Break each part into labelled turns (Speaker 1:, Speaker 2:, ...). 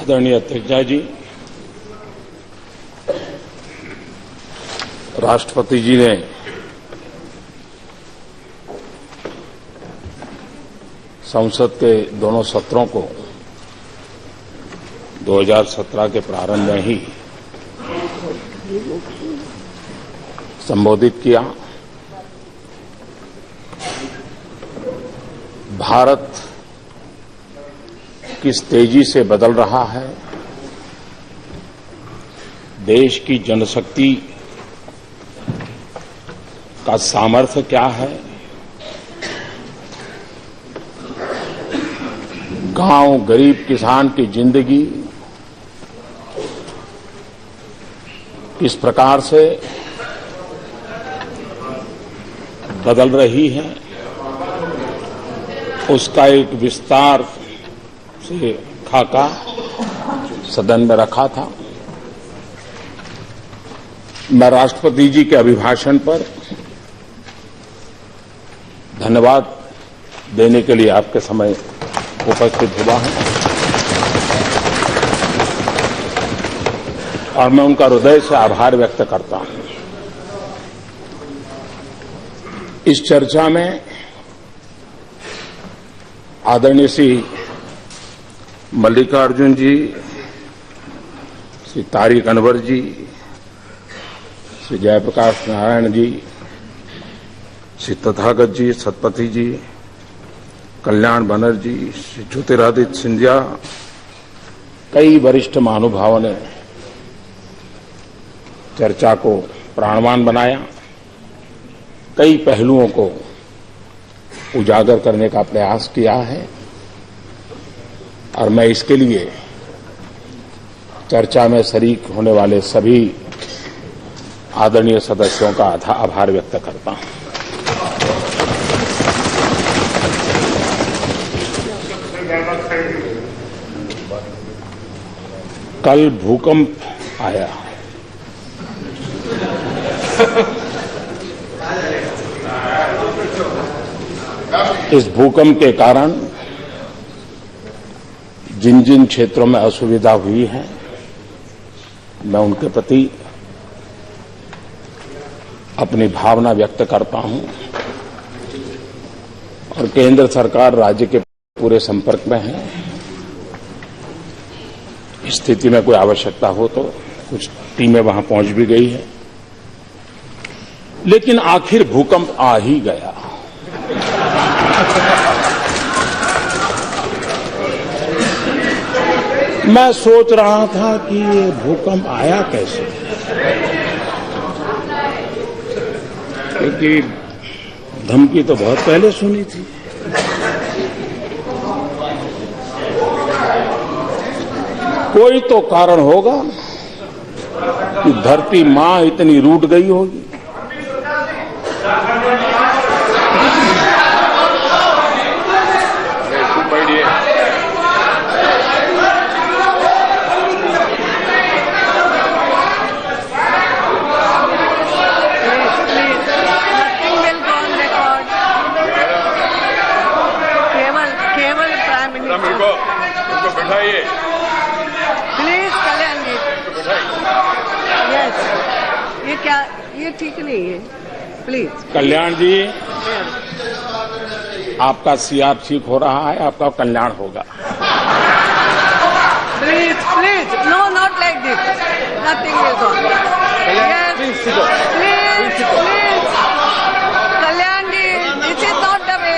Speaker 1: आदरणीय अध्यक्ष जी, राष्ट्रपति जी ने संसद के दोनों सत्रों को 2017 के प्रारंभ में ही संबोधित किया। भारत किस तेजी से बदल रहा है, देश की जनशक्ति का सामर्थ्य क्या है, गांव गरीब किसान की जिंदगी किस प्रकार से बदल रही है, उसका एक विस्तार से खाका सदन में रखा था। मैं राष्ट्रपति जी के अभिभाषण पर धन्यवाद देने के लिए आपके समय उपस्थित हुआ हूं और मैं उनका हृदय से आभार व्यक्त करता हूं। इस चर्चा में आदरणीय श्री मल्लिकार्जुन जी, श्री तारिक अनवर जी, श्री जयप्रकाश नारायण जी, श्री तथागत जी, सतपथी जी, कल्याण बनर्जी, श्री ज्योतिरादित्य सिंधिया, कई वरिष्ठ महानुभावों ने चर्चा को प्राणवान बनाया, कई पहलुओं को उजागर करने का प्रयास किया है और मैं इसके लिए चर्चा में शरीक होने वाले सभी आदरणीय सदस्यों का आभार व्यक्त करता हूं। कल भूकंप आया। इस भूकंप के कारण जिन जिन क्षेत्रों में असुविधा हुई है, मैं उनके प्रति अपनी भावना व्यक्त करता हूं और केंद्र सरकार राज्य के पूरे संपर्क में है। स्थिति में कोई आवश्यकता हो तो कुछ टीमें वहां पहुंच भी गई है, लेकिन आखिर भूकंप आ ही गया। मैं सोच रहा था कि ये भूकंप आया कैसे, क्योंकि धमकी तो बहुत पहले सुनी थी। कोई तो कारण होगा कि धरती मां इतनी रूठ गई होगी।
Speaker 2: ये ठीक नहीं है, प्लीज।
Speaker 1: कल्याण जी, आपका सीआर ठीक हो रहा है, आपका कल्याण होगा।
Speaker 2: Please please, no not like this, nothing will go. Please please, Kalyan ji, this is not the way.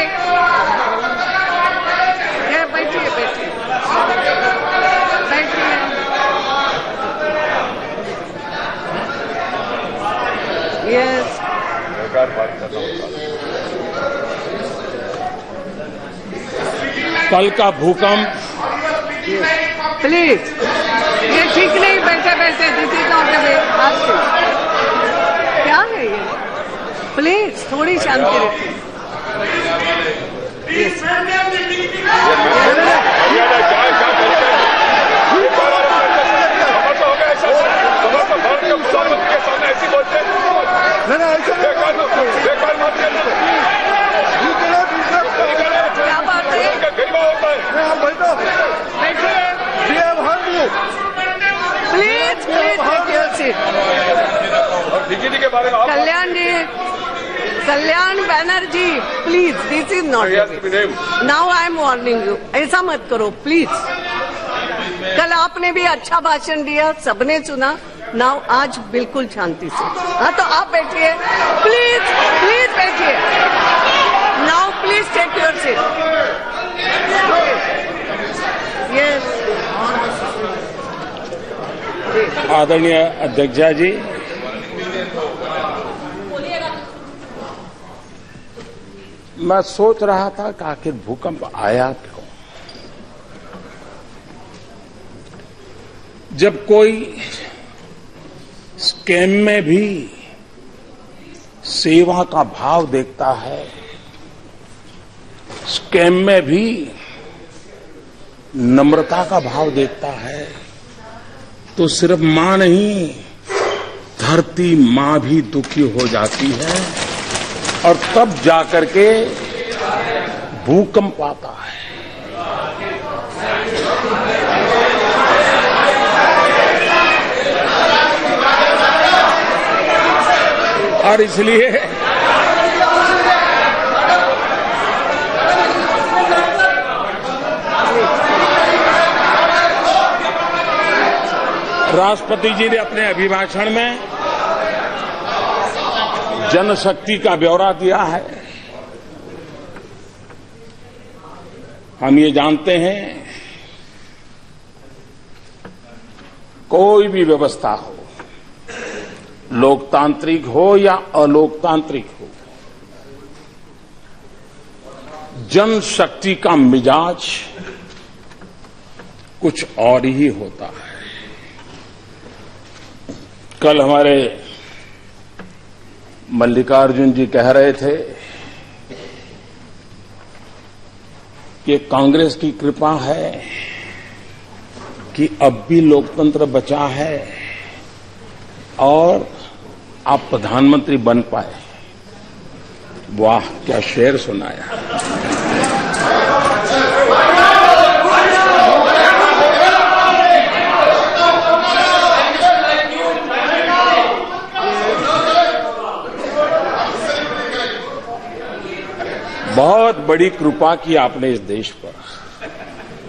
Speaker 2: बैठिए बैठिए बैठिए। यस,
Speaker 1: कल का भूकंप,
Speaker 2: प्लीज, ये ठीक नहीं, बैठे बैठे, दिस इज नॉट द वे। क्या है ये? प्लीज थोड़ी शांति रखिए।
Speaker 3: We have heard you. के बारे में आप
Speaker 2: Kalyan ji, Kalyan Banerjee, please, this is not. Now I am warning you, ऐसा मत करो प्लीज। कल आपने भी अच्छा भाषण दिया, सबने सुना। नाउ आज बिल्कुल शांति से। हाँ, तो आप बैठिए प्लीज, प्लीज बैठिए। Now please take your seat. Yes.
Speaker 1: आदरणीय अध्यक्षा जी, मैं सोच रहा था कि आखिर भूकंप आया क्यों। जब कोई स्कैम में भी सेवा का भाव देखता है, स्कैम में भी नम्रता का भाव देखता है, तो सिर्फ मां नहीं, धरती मां भी दुखी हो जाती है और तब जाकर के भूकंप आता है। और इसलिए राष्ट्रपति जी ने अपने अभिभाषण में जनशक्ति का ब्यौरा दिया है। हम ये जानते हैं, कोई भी व्यवस्था हो, लोकतांत्रिक हो या अलोकतांत्रिक हो, जनशक्ति का मिजाज कुछ और ही होता है। कल हमारे मल्लिकार्जुन जी कह रहे थे कि कांग्रेस की कृपा है कि अब भी लोकतंत्र बचा है और आप प्रधानमंत्री बन पाए। वाह, क्या शेर सुनाया। बहुत बड़ी कृपा की आपने इस देश पर,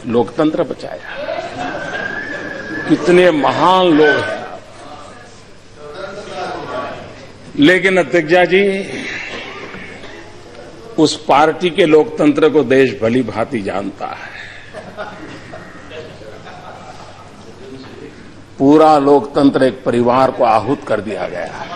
Speaker 1: लोकतंत्र बचाया। कितने महान लोग हैं। लेकिन अध्यक्षा जी, उस पार्टी के लोकतंत्र को देश भली भांति जानता है। पूरा लोकतंत्र एक परिवार को आहूत कर दिया गया है।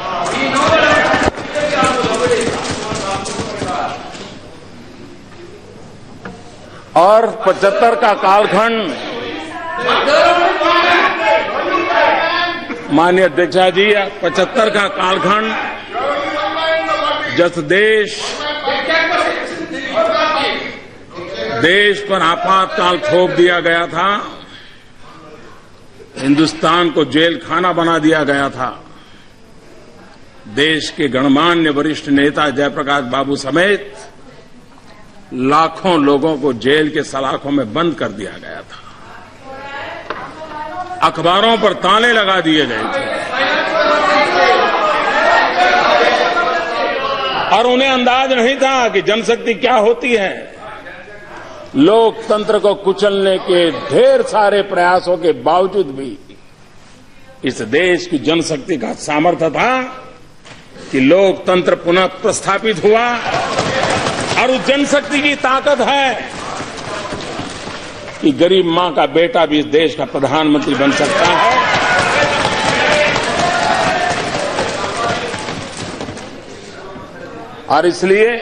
Speaker 1: और 75 का कालखंड, माननीय अध्यक्षा जी, 75 का कालखंड जब देश पर आपातकाल थोप दिया गया था, हिंदुस्तान को जेल खाना बना दिया गया था, देश के गणमान्य वरिष्ठ नेता जयप्रकाश बाबू समेत लाखों लोगों को जेल के सलाखों में बंद कर दिया गया था। अखबारों पर ताले लगा दिए गए थे और उन्हें अंदाज नहीं था कि जनशक्ति क्या होती है। लोकतंत्र को कुचलने के ढेर सारे प्रयासों के बावजूद भी इस देश की जनशक्ति का सामर्थ्य था कि लोकतंत्र पुनः प्रस्थापित हुआ। और उस जनशक्ति की ताकत है कि गरीब मां का बेटा भी इस देश का प्रधानमंत्री बन सकता है। और इसलिए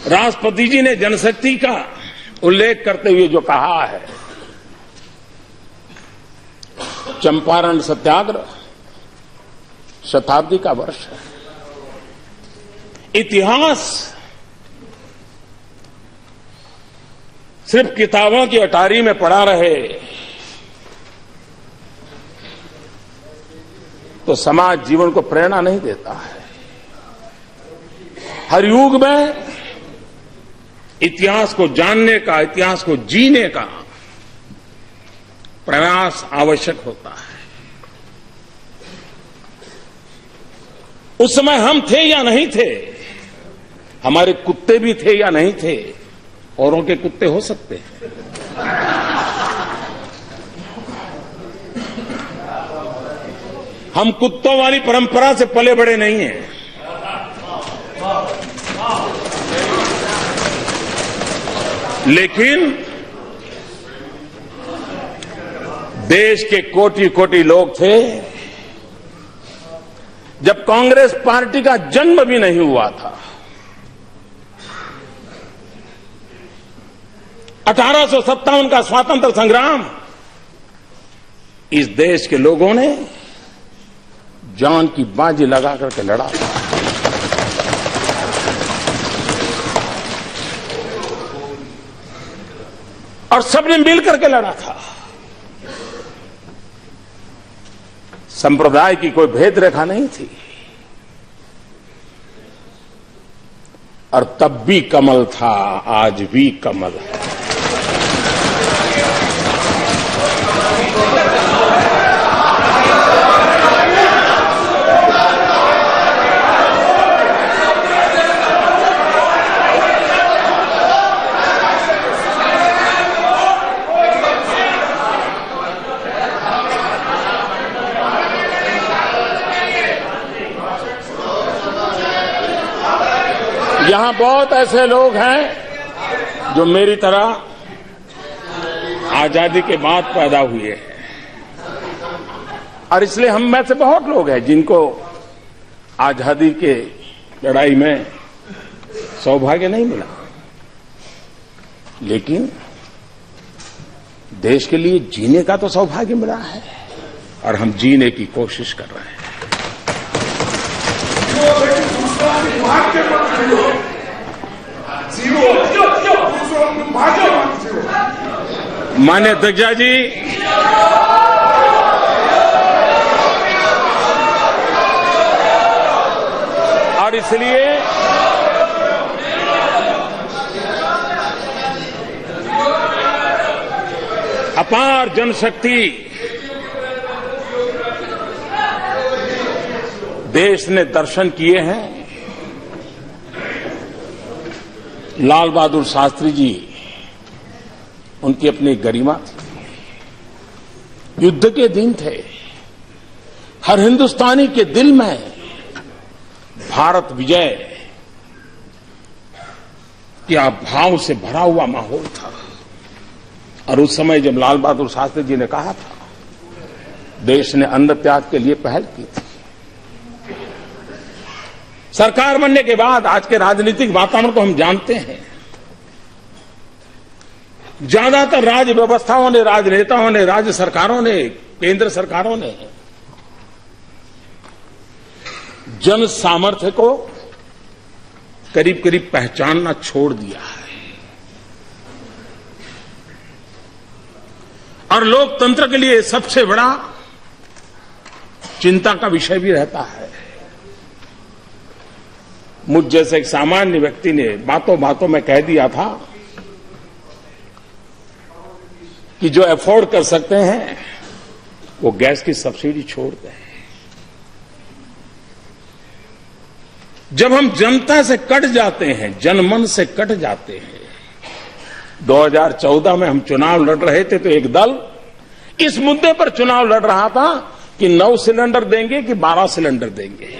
Speaker 1: राष्ट्रपति जी ने जनशक्ति का उल्लेख करते हुए जो कहा है, चंपारण सत्याग्रह शताब्दी का वर्ष है। इतिहास सिर्फ किताबों की अटारी में पड़ा रहे तो समाज जीवन को प्रेरणा नहीं देता है। हर युग में इतिहास को जानने का, इतिहास को जीने का प्रयास आवश्यक होता है। उस समय हम थे या नहीं थे, हमारे कुत्ते भी थे या नहीं थे, औरों के कुत्ते हो सकते हैं। हम कुत्तों वाली परंपरा से पले बड़े नहीं हैं। लेकिन देश के कोटि कोटि लोग थे, जब कांग्रेस पार्टी का जन्म भी नहीं हुआ था, 1857 का स्वातंत्र संग्राम इस देश के लोगों ने जान की बाजी लगा करके लड़ा था। और सबने मिल करके लड़ा था। संप्रदाय की कोई भेद रेखा नहीं थी। और तब भी कमल था, आज भी कमल है। यहां बहुत ऐसे लोग हैं जो मेरी तरह आजादी के बाद पैदा हुए हैं, और इसलिए हम में से बहुत लोग हैं जिनको आजादी के लड़ाई में सौभाग्य नहीं मिला, लेकिन देश के लिए जीने का तो सौभाग्य मिला है, और हम जीने की कोशिश कर रहे हैं। माननीय अध्यक्ष जी, और इसलिए अपार जनशक्ति देश ने दर्शन किए हैं। लाल बहादुर शास्त्री जी, उनकी अपनी गरिमा थी। युद्ध के दिन थे, हर हिंदुस्तानी के दिल में भारत विजय क्या भाव से भरा हुआ माहौल था। और उस समय जब लाल बहादुर शास्त्री जी ने कहा था, देश ने अन्न त्याग के लिए पहल की थी। सरकार बनने के बाद आज के राजनीतिक वातावरण को हम जानते हैं। ज्यादातर राज्य व्यवस्थाओं ने, राजनेताओं ने, राज्य सरकारों ने, केंद्र सरकारों ने जन सामर्थ्य को करीब करीब पहचानना छोड़ दिया है, और लोकतंत्र के लिए सबसे बड़ा चिंता का विषय भी रहता है। मुझ जैसे एक सामान्य व्यक्ति ने बातों बातों में कह दिया था कि जो अफोर्ड कर सकते हैं वो गैस की सब्सिडी छोड़ दें। जब हम जनता से कट जाते हैं, जनमन से कट जाते हैं। 2014 में हम चुनाव लड़ रहे थे तो एक दल इस मुद्दे पर चुनाव लड़ रहा था कि 9 सिलेंडर देंगे कि 12 सिलेंडर देंगे।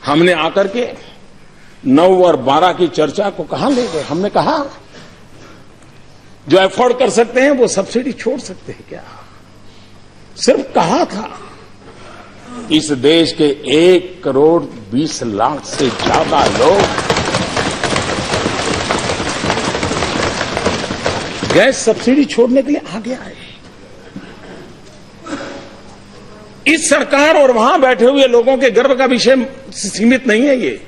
Speaker 1: हमने आकर के 9 और 12 की चर्चा को कहां ले गए। हमने कहा जो अफोर्ड कर सकते हैं वो सब्सिडी छोड़ सकते हैं क्या। सिर्फ कहा था। इस देश के 1 करोड़ 20 लाख से ज्यादा लोग गैस सब्सिडी छोड़ने के लिए आगे आए। इस सरकार और वहां बैठे हुए लोगों के गर्व का विषय सीमित नहीं है। ये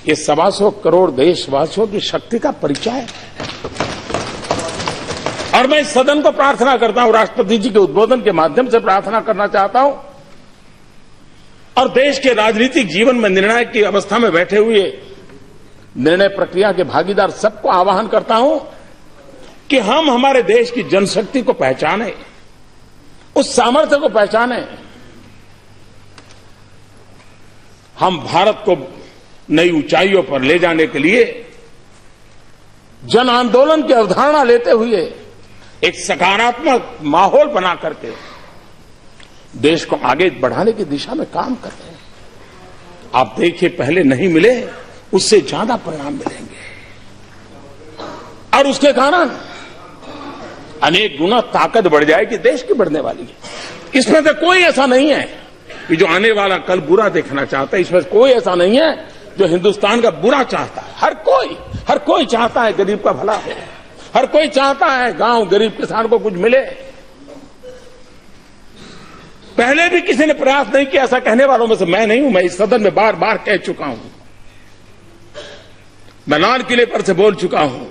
Speaker 1: 125 करोड़ देशवासियों की शक्ति का परिचय है। और मैं इस सदन को प्रार्थना करता हूं, राष्ट्रपति जी के उद्बोधन के माध्यम से प्रार्थना करना चाहता हूं, और देश के राजनीतिक जीवन में निर्णायक की अवस्था में बैठे हुए निर्णय प्रक्रिया के भागीदार सबको आह्वान करता हूं कि हम हमारे देश की जनशक्ति को पहचानें, उस सामर्थ्य को पहचाने। हम भारत को नई ऊंचाइयों पर ले जाने के लिए जन आंदोलन की अवधारणा लेते हुए एक सकारात्मक माहौल बना करके देश को आगे बढ़ाने की दिशा में काम कर रहे हैं। आप देखिए, पहले नहीं मिले, उससे ज्यादा परिणाम मिलेंगे और उसके कारण अनेक गुना ताकत बढ़ जाएगी, देश की बढ़ने वाली है। इसमें से कोई ऐसा नहीं है कि जो आने वाला कल बुरा देखना चाहता है। इसमें कोई ऐसा नहीं है जो हिंदुस्तान का बुरा चाहता है। हर कोई चाहता है गरीब का भला हो, हर कोई चाहता है गांव गरीब किसान को कुछ मिले। पहले भी किसी ने प्रयास नहीं किया, ऐसा कहने वालों में से मैं नहीं हूं। मैं इस सदन में बार बार कह चुका हूं, मैं लाल किले पर से बोल चुका हूं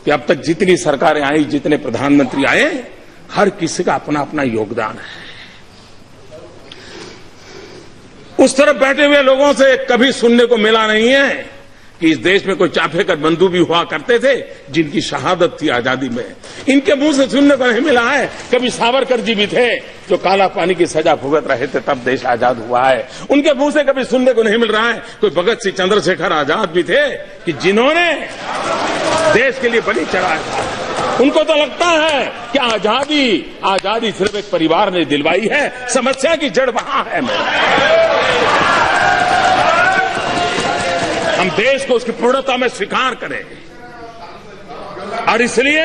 Speaker 1: कि अब तक जितनी सरकारें आई, जितने प्रधानमंत्री आए, हर किसी का अपना अपना योगदान है। उस तरफ बैठे हुए लोगों से कभी सुनने को मिला नहीं है कि इस देश में कोई चाफेकर बंधु भी हुआ करते थे जिनकी शहादत थी आजादी में। इनके मुंह से सुनने को नहीं मिला है। कभी सावरकर जी भी थे जो काला पानी की सजा भुगत रहे थे, तब देश आजाद हुआ है। उनके मुंह से कभी सुनने को नहीं मिल रहा है कोई भगत सिंह चंद्रशेखर आजाद भी थे कि जिन्होंने देश के लिए बलि चढ़ाया था। उनको तो लगता है कि आजादी सिर्फ एक परिवार ने दिलवाई है, समस्या की जड़ वहां है। हम देश को उसकी पूर्णता में स्वीकार करें और इसलिए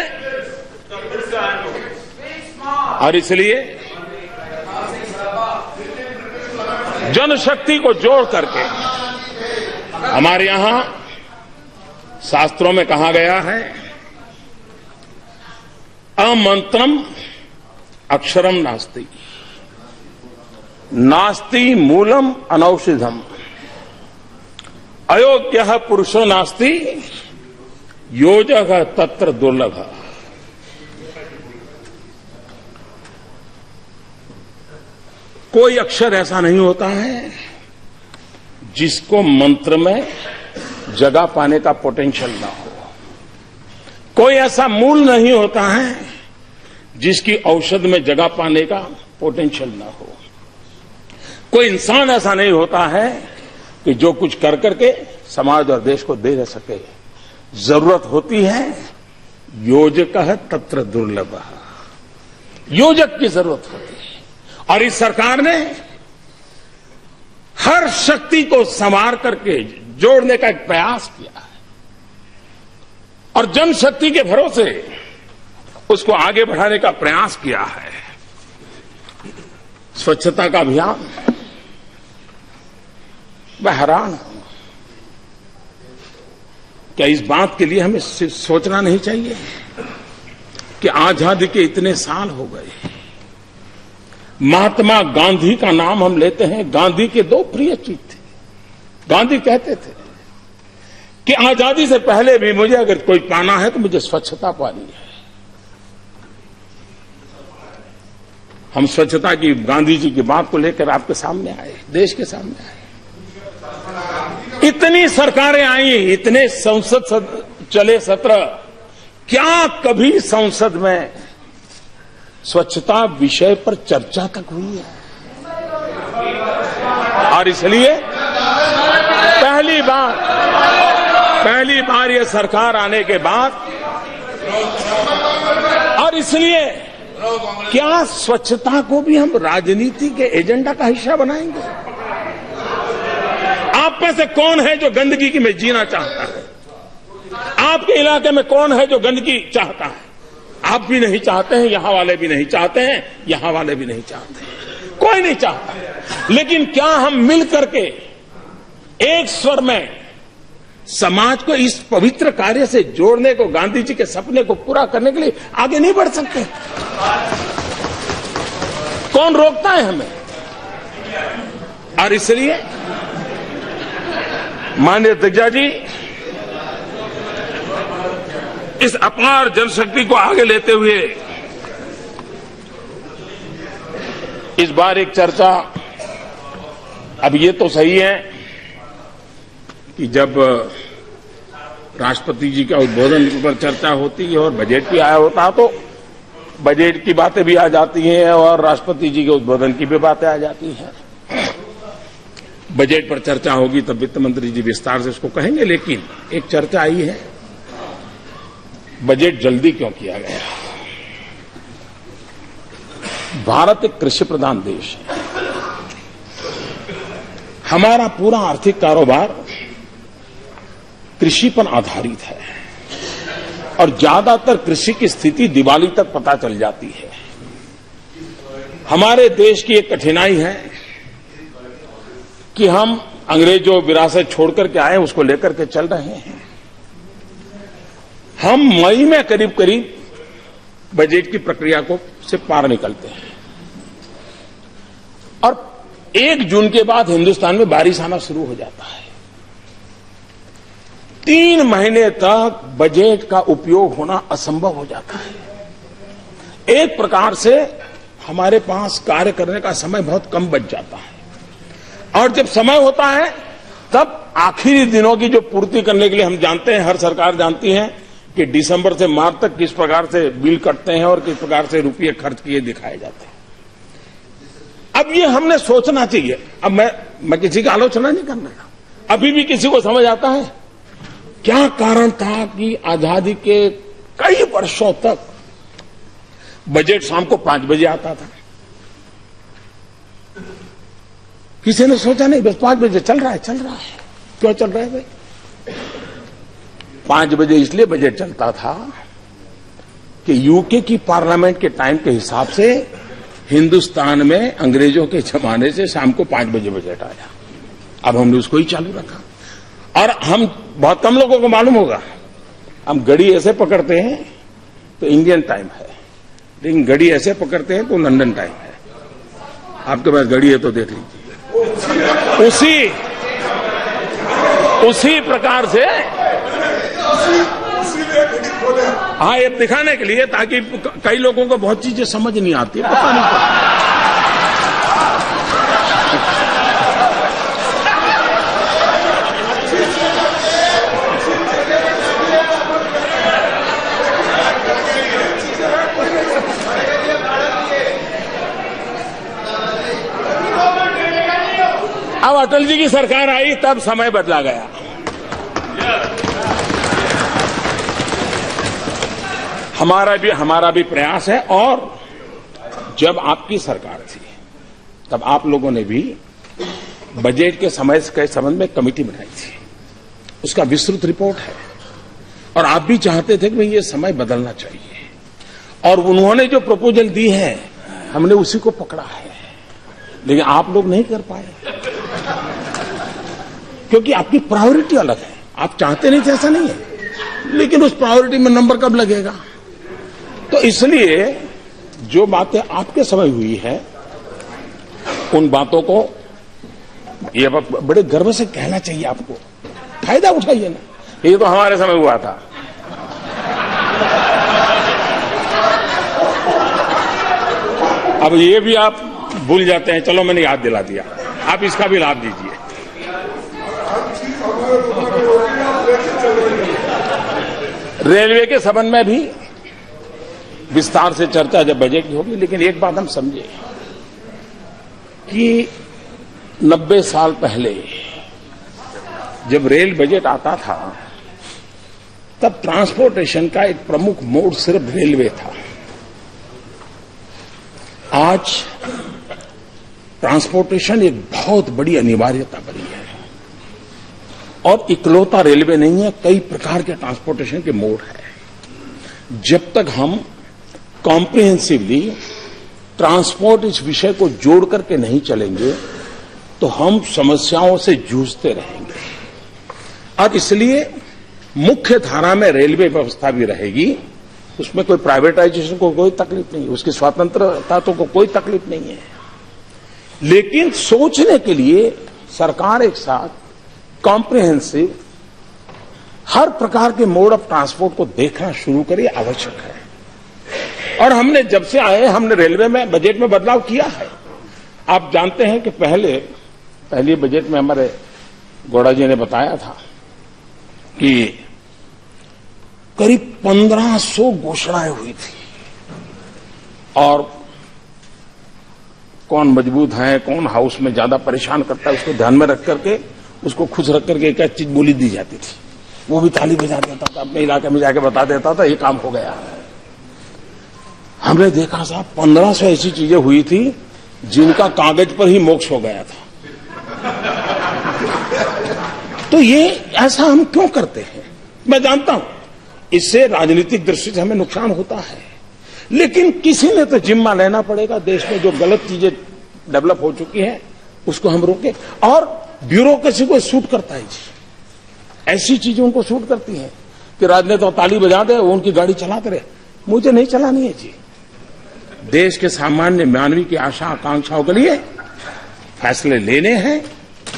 Speaker 1: जनशक्ति को जोड़ करके हमारे यहां शास्त्रों में कहा गया है, अमंत्रम अक्षरम नास्ति, नास्ति मूलम अनौषधम, अयोग्य पुरुषो नास्ति, योजक तत्र दुर्लभ। कोई अक्षर ऐसा नहीं होता है जिसको मंत्र में जगह पाने का पोटेंशियल ना हो। कोई ऐसा मूल नहीं होता है जिसकी औषध में जगह पाने का पोटेंशियल ना हो। कोई इंसान ऐसा नहीं होता है कि जो कुछ कर करके समाज और देश को दे न सके। जरूरत होती है योजक तत्र दुर्लभ, योजक की जरूरत होती है। और इस सरकार ने हर शक्ति को संवार करके जोड़ने का एक प्रयास किया है और जनशक्ति के भरोसे उसको आगे बढ़ाने का प्रयास किया है। स्वच्छता का अभियान, मैं हैरान हूं, क्या इस बात के लिए हमें सिर्फ सोचना नहीं चाहिए कि आजादी के इतने साल हो गए। महात्मा गांधी का नाम हम लेते हैं। गांधी के दो प्रिय चीज थे। गांधी कहते थे कि आजादी से पहले भी मुझे अगर कोई पाना है तो मुझे स्वच्छता पानी है। हम स्वच्छता की गांधी जी की बात को लेकर आपके सामने आए, देश के सामने आए। इतनी सरकारें आई, इतने संसद चले सत्र, क्या कभी संसद में स्वच्छता विषय पर चर्चा तक हुई है? और इसलिए पहली बार ये सरकार आने के बाद, और इसलिए क्या स्वच्छता को भी हम राजनीति के एजेंडा का हिस्सा बनाएंगे? आप में से कौन है जो गंदगी की में जीना चाहता है? आपके इलाके में कौन है जो गंदगी चाहता है? आप भी नहीं चाहते हैं, यहां वाले भी नहीं चाहते हैं, यहां वाले भी नहीं चाहते हैं, कोई नहीं चाहता। लेकिन क्या हम मिल करके एक स्वर में समाज को इस पवित्र कार्य से जोड़ने को, गांधी जी के सपने को पूरा करने के लिए आगे नहीं बढ़ सकते? कौन रोकता है हमें? और इसलिए माननीय अध्यक्षा जी, इस अपार जनशक्ति को आगे लेते हुए इस बार एक चर्चा, अब ये तो सही है कि जब राष्ट्रपति जी का उद्बोधन पर चर्चा होती है और बजट भी आया होता तो बजट की बातें भी आ जाती हैं और राष्ट्रपति जी के उद्बोधन की भी बातें आ जाती हैं। बजट पर चर्चा होगी तब वित्त मंत्री जी विस्तार से उसको कहेंगे, लेकिन एक चर्चा आई है, बजट जल्दी क्यों किया गया। भारत एक कृषि प्रधान देश है। हमारा पूरा आर्थिक कारोबार कृषि पर आधारित है और ज्यादातर कृषि की स्थिति दिवाली तक पता चल जाती है। हमारे देश की एक कठिनाई है कि हम अंग्रेजों विरासत छोड़कर के आए उसको लेकर के चल रहे हैं। हम मई में करीब करीब बजट की प्रक्रिया को से पार निकलते हैं और 1 जून के बाद हिंदुस्तान में बारिश आना शुरू हो जाता है। 3 महीने तक बजट का उपयोग होना असंभव हो जाता है। एक प्रकार से हमारे पास कार्य करने का समय बहुत कम बच जाता है और जब समय होता है तब आखिरी दिनों की जो पूर्ति करने के लिए हम जानते हैं, हर सरकार जानती है कि दिसंबर से मार्च तक किस प्रकार से बिल कटते हैं और किस प्रकार से रुपये खर्च किए दिखाए जाते हैं। अब ये हमने सोचना चाहिए। अब मैं किसी की आलोचना नहीं करने का। अभी भी किसी को समझ आता है क्या कारण था कि आजादी के कई वर्षों तक बजट शाम को 5 बजे आता था। किसी ने सोचा नहीं, बस 5 बजे चल रहा है। क्यों चल रहा है भाई? 5 बजे इसलिए बजट चलता था कि यूके की पार्लियामेंट के टाइम के हिसाब से हिंदुस्तान में अंग्रेजों के जमाने से शाम को 5 बजे बजट आया। अब हमने उसको ही चालू रखा और हम बहुत कम लोगों को मालूम होगा, हम घड़ी ऐसे पकड़ते हैं तो इंडियन टाइम है, लेकिन घड़ी ऐसे पकड़ते हैं तो लंदन टाइम है। आपके पास घड़ी है तो देख लीजिए। उसी प्रकार से हाँ, ये दिखाने के लिए ताकि कई लोगों को बहुत चीजें समझ नहीं आती, पता नहीं पड़ता। अब अटल जी की सरकार आई तब समय बदला गया। हमारा भी प्रयास है और जब आपकी सरकार थी तब आप लोगों ने भी बजट के समय के संबंध में कमेटी बनाई थी। उसका विस्तृत रिपोर्ट है और आप भी चाहते थे कि भाई ये समय बदलना चाहिए और उन्होंने जो प्रपोजल दी है हमने उसी को पकड़ा है, लेकिन आप लोग नहीं कर पाए क्योंकि आपकी प्रायोरिटी अलग है। आप चाहते नहीं थे ऐसा नहीं है, लेकिन उस प्रायोरिटी में नंबर कब लगेगा। तो इसलिए जो बातें आपके समय हुई है उन बातों को ये बड़े गर्व से कहना चाहिए। आपको फायदा उठाइए ना, ये तो हमारे समय हुआ था। अब ये भी आप भूल जाते हैं। चलो मैंने याद दिला दिया, आप इसका भी लाभ दीजिए। रेलवे के संबंध में भी विस्तार से चर्चा जब बजट की होगी, लेकिन एक बात हम समझे कि 90 साल पहले जब रेल बजट आता था तब ट्रांसपोर्टेशन का एक प्रमुख मोड सिर्फ रेलवे था। आज ट्रांसपोर्टेशन एक बहुत बड़ी अनिवार्यता बनी है और इकलौता रेलवे नहीं है, कई प्रकार के ट्रांसपोर्टेशन के मोड है। जब तक हम कॉम्प्रिहेंसिवली ट्रांसपोर्ट इस विषय को जोड़ करके नहीं चलेंगे तो हम समस्याओं से जूझते रहेंगे। अब इसलिए मुख्य धारा में रेलवे व्यवस्था भी रहेगी, उसमें कोई प्राइवेटाइजेशन को कोई तकलीफ नहीं है, उसकी स्वतंत्रता तो को कोई तकलीफ नहीं है। लेकिन सोचने के लिए सरकार एक साथ कॉम्प्रिहेंसिव हर प्रकार के मोड ऑफ ट्रांसपोर्ट को देखना शुरू करे, आवश्यक है। और हमने जब से आए हमने रेलवे में बजट में बदलाव किया है। आप जानते हैं कि पहले बजट में हमारे गौड़ा जी ने बताया था कि करीब 1500 घोषणाएं हुई थी और कौन मजबूत है, कौन हाउस में ज्यादा परेशान करता है, उसको ध्यान में रख करके, उसको खुश रख करके एक चीज बोली दी जाती थी। वो भी ताली बजा देता था, अपने इलाके में जाके बता देता था ये काम हो गया। हमने देखा साहब 1500 ऐसी चीजें हुई थी जिनका कागज पर ही मोक्ष हो गया था। तो ये ऐसा हम क्यों करते हैं? मैं जानता हूं इससे राजनीतिक दृष्टि से हमें नुकसान होता है, लेकिन किसी ने तो जिम्मा लेना पड़ेगा। देश में जो गलत चीजें डेवलप हो चुकी हैं उसको हम रोकें। और ब्यूरोक्रेसी को सूट करता है जी, ऐसी चीजें उनको सूट करती हैं कि राजनेता ताली बजा दे, वो उनकी गाड़ी चलाते रहे। मुझे नहीं चलानी है जी। देश के सामान्य मानवी की आशा आकांक्षाओं के लिए फैसले लेने हैं,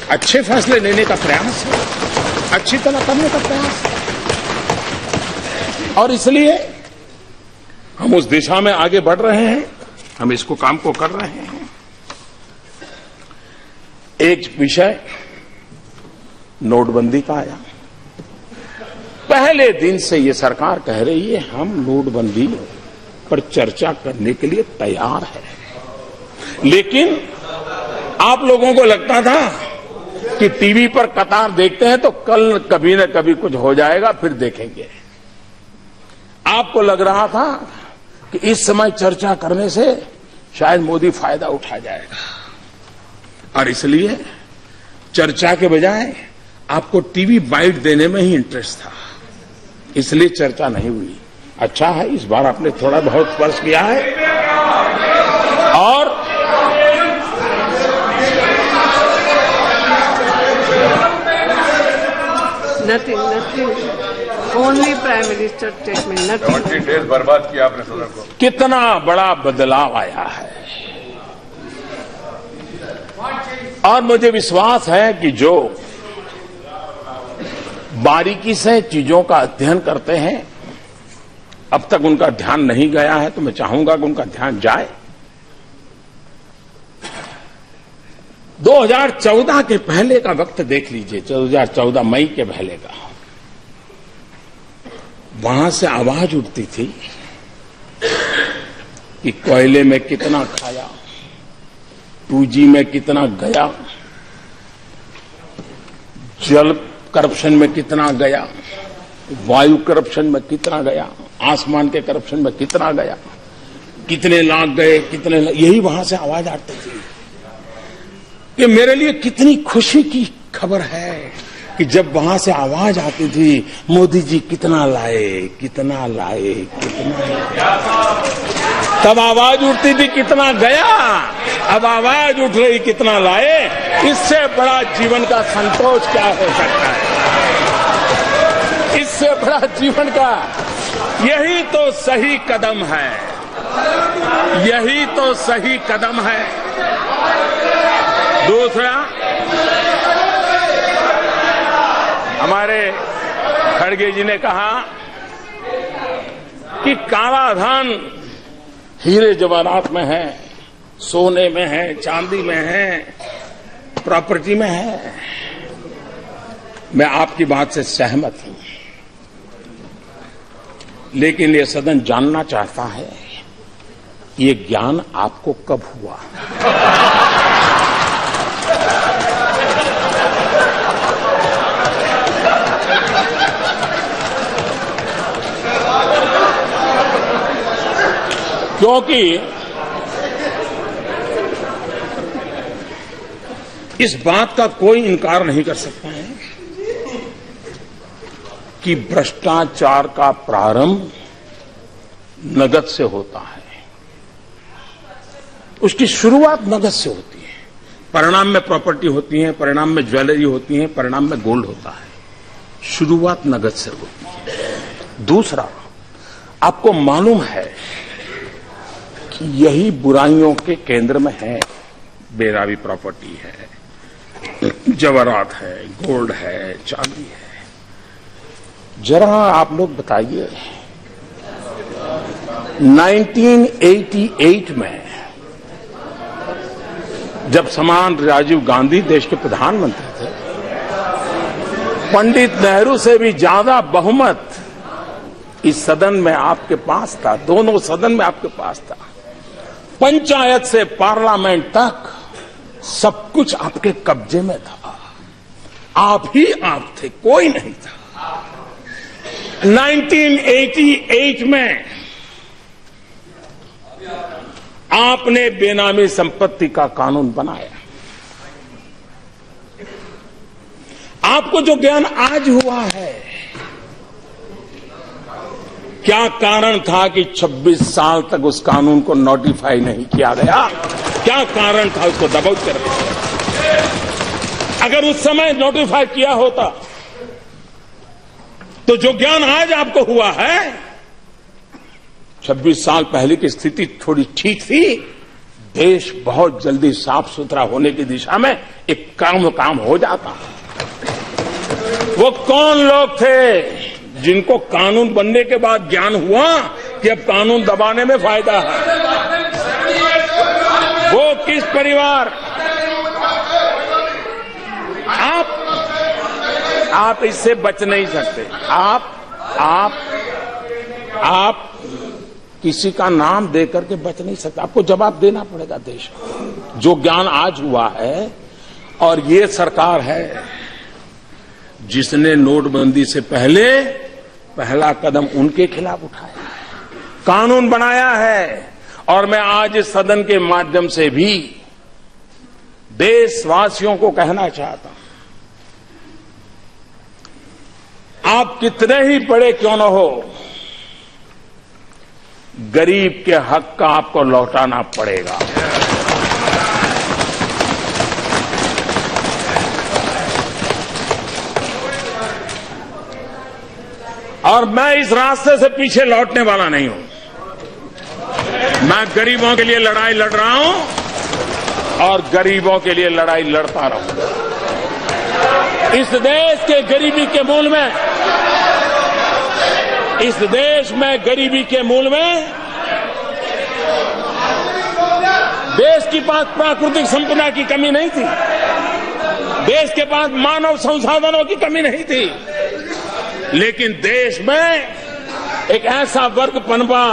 Speaker 1: अच्छे फैसले लेने का प्रयास है, अच्छी तरह करने का प्रयास है, और इसलिए हम उस दिशा में आगे बढ़ रहे हैं, हम इसको काम को कर रहे हैं। एक विषय नोटबंदी का आया। पहले दिन से ये सरकार कह रही है हम नोटबंदी पर चर्चा करने के लिए तैयार है, लेकिन आप लोगों को लगता था कि टीवी पर कतार देखते हैं तो कल कभी न कभी कुछ हो जाएगा, फिर देखेंगे। आपको लग रहा था कि इस समय चर्चा करने से शायद मोदी फायदा उठा जाएगा, और इसलिए चर्चा के बजाय आपको टीवी बाइट देने में ही इंटरेस्ट था, इसलिए चर्चा नहीं हुई। अच्छा है इस बार आपने थोड़ा बहुत स्पर्श किया है, और
Speaker 2: nothing only prime minister statement, nothing.
Speaker 3: Days बर्बाद किया आपने सदन को।
Speaker 1: कितना बड़ा बदलाव आया है, और मुझे विश्वास है कि जो बारीकी से चीजों का अध्ययन करते हैं, अब तक उनका ध्यान नहीं गया है, तो मैं चाहूंगा कि उनका ध्यान जाए। 2014 के पहले का वक्त देख लीजिए, 2014 मई के पहले का, वहां से आवाज उठती थी कि कोयले में कितना खाया, 2G में कितना गया, जल करप्शन में कितना गया, वायु करप्शन में कितना गया, आसमान के करप्शन में कितना गया, कितने लाख गए, यही वहां से आवाज आती थी। कि मेरे लिए कितनी खुशी की खबर है कि जब वहां से आवाज आती थी मोदी जी कितना लाए, कितना लाए, कितना लाए, तब आवाज उठती थी कितना गया, अब आवाज उठ रही कितना लाए। इससे बड़ा जीवन का संतोष क्या हो सकता है? इससे बड़ा जीवन का, यही तो सही कदम है, यही तो सही कदम है। दूसरा, हमारे खड़गे जी ने कहा कि काला धन हीरे जवाहरात में है, सोने में है, चांदी में है, प्रॉपर्टी में है। मैं आपकी बात से सहमत हूं, लेकिन ये सदन जानना चाहता है ये ज्ञान आपको कब हुआ? क्योंकि इस बात का कोई इनकार नहीं कर सकता है कि भ्रष्टाचार का प्रारंभ नगद से होता है, उसकी शुरुआत नगद से होती है, परिणाम में प्रॉपर्टी होती है, परिणाम में ज्वेलरी होती है, परिणाम में गोल्ड होता है, शुरुआत नगद से होती है। दूसरा, आपको मालूम है कि यही बुराइयों के केंद्र में है, बेरावी प्रॉपर्टी है, जवाहरात है, गोल्ड है, चांदी है। जरा आप लोग बताइए 1988 में जब समान राजीव गांधी देश के प्रधानमंत्री थे, पंडित नेहरू से भी ज्यादा बहुमत इस सदन में आपके पास था, दोनों सदन में आपके पास था। पंचायत से पार्लियामेंट तक सब कुछ आपके कब्जे में था। आप ही आप थे, कोई नहीं था। 1988 में आपने बेनामी संपत्ति का कानून बनाया। आपको जो ज्ञान आज हुआ है, क्या कारण था कि 26 साल तक उस कानून को नोटिफाई नहीं किया गया? क्या कारण था उसको दबाव करने का? अगर उस समय नोटिफाई किया होता तो जो ज्ञान आज आपको हुआ है, 26 साल पहले की स्थिति थोड़ी ठीक थी। देश बहुत जल्दी साफ सुथरा होने की दिशा में एक काम हो जाता। वो कौन लोग थे जिनको कानून बनने के बाद ज्ञान हुआ कि अब कानून दबाने में फायदा है? वो किस परिवार? आप इससे बच नहीं सकते। आप किसी का नाम देकर के बच नहीं सकते। आपको जवाब देना पड़ेगा देश को। जो ज्ञान आज हुआ है, और ये सरकार है जिसने नोटबंदी से पहले पहला कदम उनके खिलाफ उठाया है, कानून बनाया है। और मैं आज इस सदन के माध्यम से भी देशवासियों को कहना चाहता हूं, आप कितने ही बड़े क्यों न हो, गरीब के हक का आपको लौटाना पड़ेगा। और मैं इस रास्ते से पीछे लौटने वाला नहीं हूं। मैं गरीबों के लिए लड़ाई लड़ रहा हूं और गरीबों के लिए लड़ाई लड़ता रहूंगा। इस देश के गरीबी के मूल में, इस देश में गरीबी के मूल में देश के पास प्राकृतिक संपदा की कमी नहीं थी, देश के पास मानव संसाधनों की कमी नहीं थी, लेकिन देश में एक ऐसा वर्ग पनपा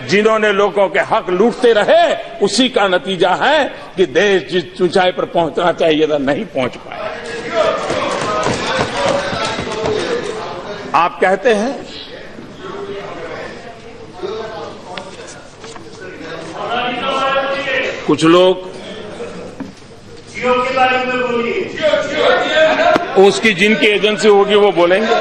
Speaker 1: जिन्होंने लोगों के हक लूटते रहे। उसी का नतीजा है कि देश जिस ऊंचाई पर पहुंचना चाहिए था नहीं पहुंच पाया। आप कहते हैं कुछ लोग
Speaker 3: जियो के बारे में बोलिए,
Speaker 1: उसकी जिनकी एजेंसी होगी वो बोलेंगे।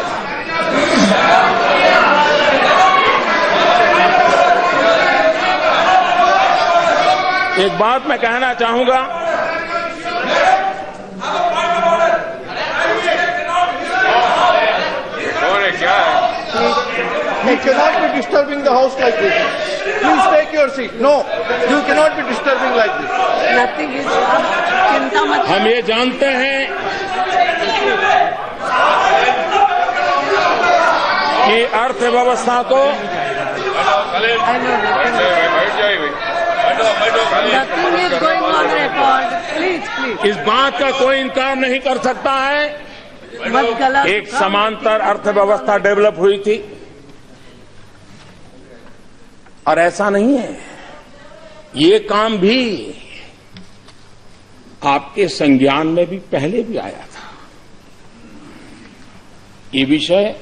Speaker 1: एक बात मैं कहना चाहूंगा,
Speaker 4: You cannot be disturbing the house like this. Please take your seat. No, you cannot be disturbing like this.
Speaker 2: Nothing is चिंता मत।
Speaker 1: हम ये जानते हैं कि अर्थव्यवस्था को
Speaker 2: Nothing is going on record. Please.
Speaker 1: इस बात का कोई इनकार नहीं कर सकता है,
Speaker 2: मत गलत।
Speaker 1: एक समांतर अर्थव्यवस्था डेवलप हुई थी। और ऐसा नहीं है, ये काम भी आपके संज्ञान में भी पहले भी आया था। ये विषय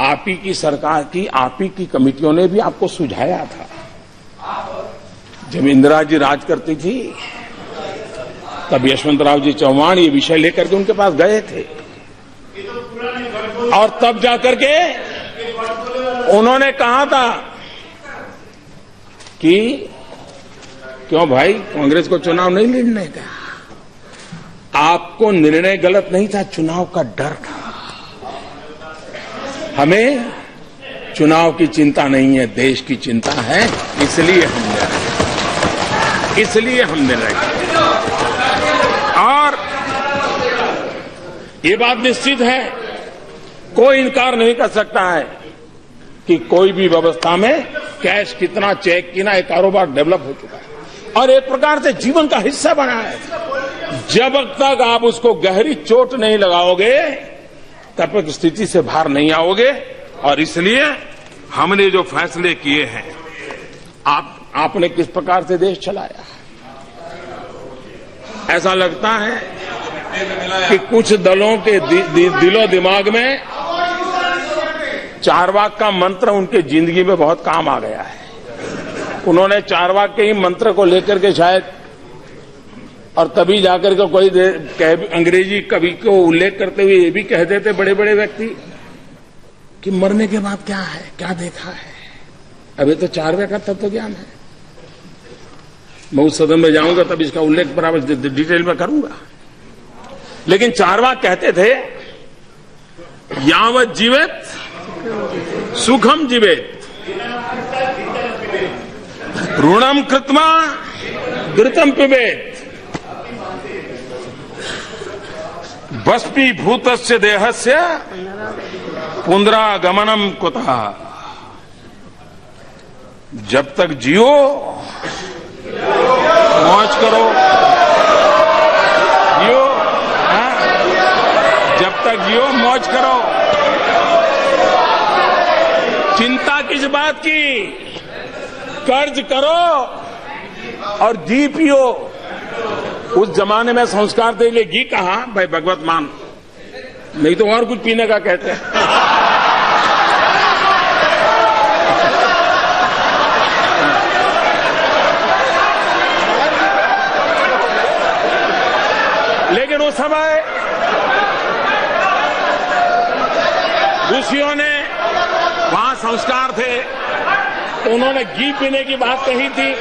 Speaker 1: आप ही की सरकार की, आप ही की कमेटियों ने भी आपको सुझाया था। जब इंदिरा जी राज करती थी तब यशवंतराव जी चौहान ये विषय लेकर के उनके पास गए थे, और तब जाकर के उन्होंने कहा था कि क्यों भाई कांग्रेस को चुनाव नहीं लड़ने का? आपको निर्णय गलत नहीं था, चुनाव का डर था। हमें चुनाव की चिंता नहीं है, देश की चिंता है, इसलिए हम निर्णय किए। और ये बात निश्चित है, कोई इनकार नहीं कर सकता है कि कोई भी व्यवस्था में कैश कितना, चेक कितना, एक कारोबार डेवलप हो चुका है और एक प्रकार से जीवन का हिस्सा बना है। जब तक आप उसको गहरी चोट नहीं लगाओगे तब तक स्थिति से बाहर नहीं आओगे। और इसलिए हमने जो फैसले किए हैं, आप आपने किस प्रकार से देश चलाया। ऐसा लगता है कि कुछ दलों के दिलो दिमाग में चारवाक का मंत्र उनके जिंदगी में बहुत काम आ गया है। उन्होंने चारवाक के ही मंत्र को लेकर के शायद, और तभी जाकर के कोई अंग्रेजी कवि को उल्लेख करते हुए ये भी कह देते बड़े बड़े व्यक्ति कि मरने के बाद क्या है, क्या देखा है। अभी तो चारवाक का तत्व ज्ञान है। मैं उस सदन में जाऊंगा तब इसका उल्लेख बराबर डिटेल में करूंगा। लेकिन चारवाक कहते थे, यावत जीवेत सुखम जीवेत, ऋणम कृत्वा घृतम पिबेत, भस्मीभूतस्य देहस्य पुनरागमनम कुतः। जब तक जियो मौज करो, जियो, जब तक जियो मौज करो। चिंता किस बात की, कर्ज करो और जी पियो। उस जमाने में संस्कार के लिए घी कहा, भाई भगवत मान, नहीं तो और कुछ पीने का कहते हैं। लेकिन उस समय ऋषियों ने, वहां संस्कार थे, तो उन्होंने घी पीने की बात कही थी।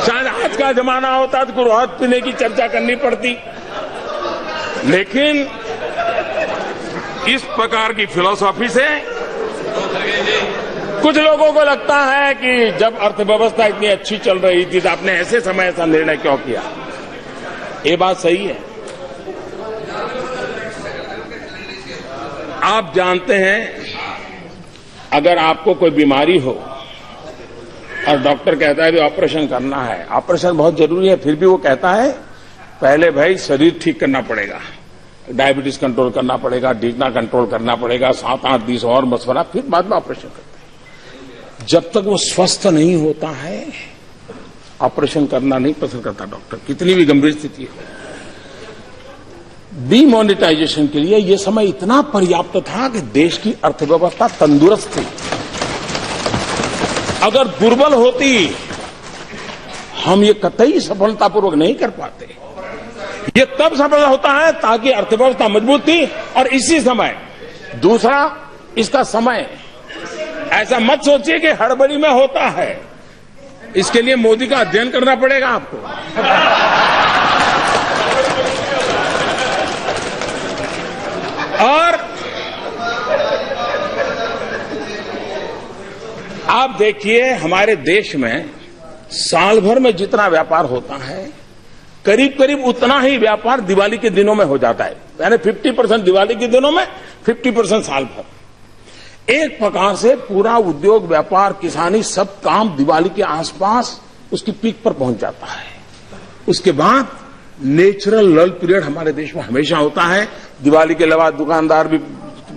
Speaker 1: शायद आज का जमाना होता तो गुरुहत पीने की चर्चा करनी पड़ती। लेकिन इस प्रकार की फिलॉसफी से कुछ लोगों को लगता है कि जब अर्थव्यवस्था इतनी अच्छी चल रही थी तो आपने ऐसे समय ऐसा निर्णय क्यों किया। ये बात सही है। आप जानते हैं, अगर आपको कोई बीमारी हो और डॉक्टर कहता है कि ऑपरेशन करना है, ऑपरेशन बहुत जरूरी है, फिर भी वो कहता है पहले भाई शरीर ठीक करना पड़ेगा, डायबिटीज कंट्रोल करना पड़ेगा, डीगना कंट्रोल करना पड़ेगा, 7-8 दिन और मशवरा, फिर बाद में ऑपरेशन करते हैं। जब तक वो स्वस्थ नहीं होता है ऑपरेशन करना नहीं पसंद करता डॉक्टर, कितनी भी गंभीर स्थिति हो। डीमोनेटाइजेशन के लिए यह समय इतना पर्याप्त था कि देश की अर्थव्यवस्था तंदुरुस्त थी। अगर दुर्बल होती हम ये कतई सफलतापूर्वक नहीं कर पाते। ये तब सफल होता है ताकि अर्थव्यवस्था मजबूत थी। और इसी समय दूसरा, इसका समय, ऐसा मत सोचिए कि हड़बड़ी में होता है। इसके लिए मोदी का अध्ययन करना पड़ेगा आपको। और आप देखिए, हमारे देश में साल भर में जितना व्यापार होता है, करीब करीब उतना ही व्यापार दिवाली के दिनों में हो जाता है। यानी 50% दिवाली के दिनों में, 50% साल भर। एक प्रकार से पूरा उद्योग, व्यापार, किसानी, सब काम दिवाली के आसपास उसकी पीक पर पहुंच जाता है। उसके बाद नेचुरल लल पीरियड हमारे देश में हमेशा होता है। दिवाली के अलावा दुकानदार भी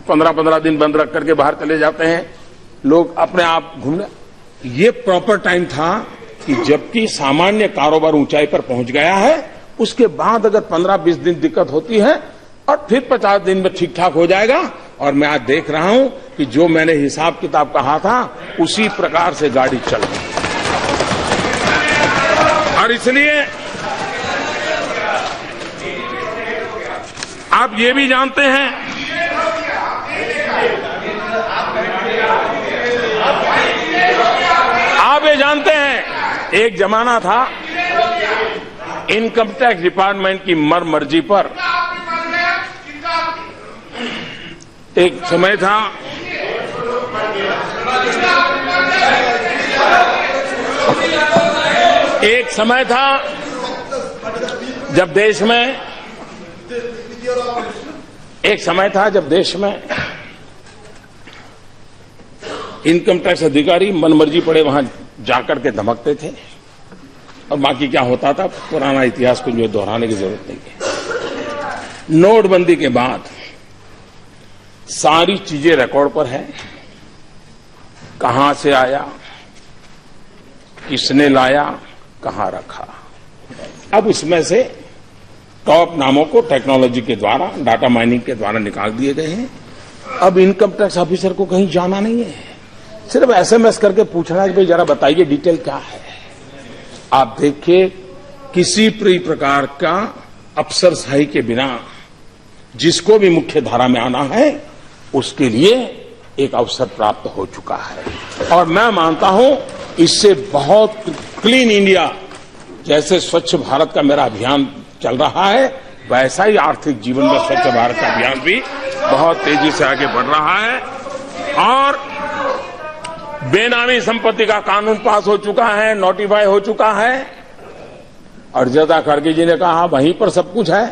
Speaker 1: 15-15 दिन बंद रख करके बाहर चले जाते हैं, लोग अपने आप घूमने। ये प्रॉपर टाइम था कि जबकि सामान्य कारोबार ऊंचाई पर पहुंच गया है, उसके बाद अगर 15-20 दिन दिक्कत होती है और फिर 50 दिन में ठीक ठाक हो जाएगा। और मैं आज देख रहा हूं कि जो मैंने हिसाब किताब कहा था उसी प्रकार से गाड़ी चल रही। और इसलिए आप ये भी जानते हैं, आप ये जानते हैं, एक जमाना था इनकम टैक्स डिपार्टमेंट की मर्जी पर। एक समय था जब देश में इनकम टैक्स अधिकारी मनमर्जी पड़े वहां जाकर के धमकते थे। और बाकी क्या होता था, पुराना इतिहास को जो दोहराने की जरूरत नहीं है। नोटबंदी के बाद सारी चीजें रिकॉर्ड पर है, कहां से आया, किसने लाया, कहां रखा। अब इसमें से टॉप नामों को टेक्नोलॉजी के द्वारा, डाटा माइनिंग के द्वारा निकाल दिए गए हैं। अब इनकम टैक्स ऑफिसर को कहीं जाना नहीं है, सिर्फ एसएमएस करके पूछना है कि भाई जरा बताइए डिटेल क्या है। आप देखिए, किसी भी प्रकार का अफसरशाही के बिना जिसको भी मुख्य धारा में आना है उसके लिए एक अवसर प्राप्त हो चुका है। और मैं मानता हूं इससे बहुत क्लीन इंडिया, जैसे स्वच्छ भारत का मेरा अभियान चल रहा है, वैसा ही आर्थिक जीवन में स्वच्छ भारत का अभियान भी बहुत तेजी से आगे बढ़ रहा है। और बेनामी संपत्ति का कानून पास हो चुका है, नोटिफाई हो चुका है। और जदा खड़गे जी ने कहा वहीं पर सब कुछ है।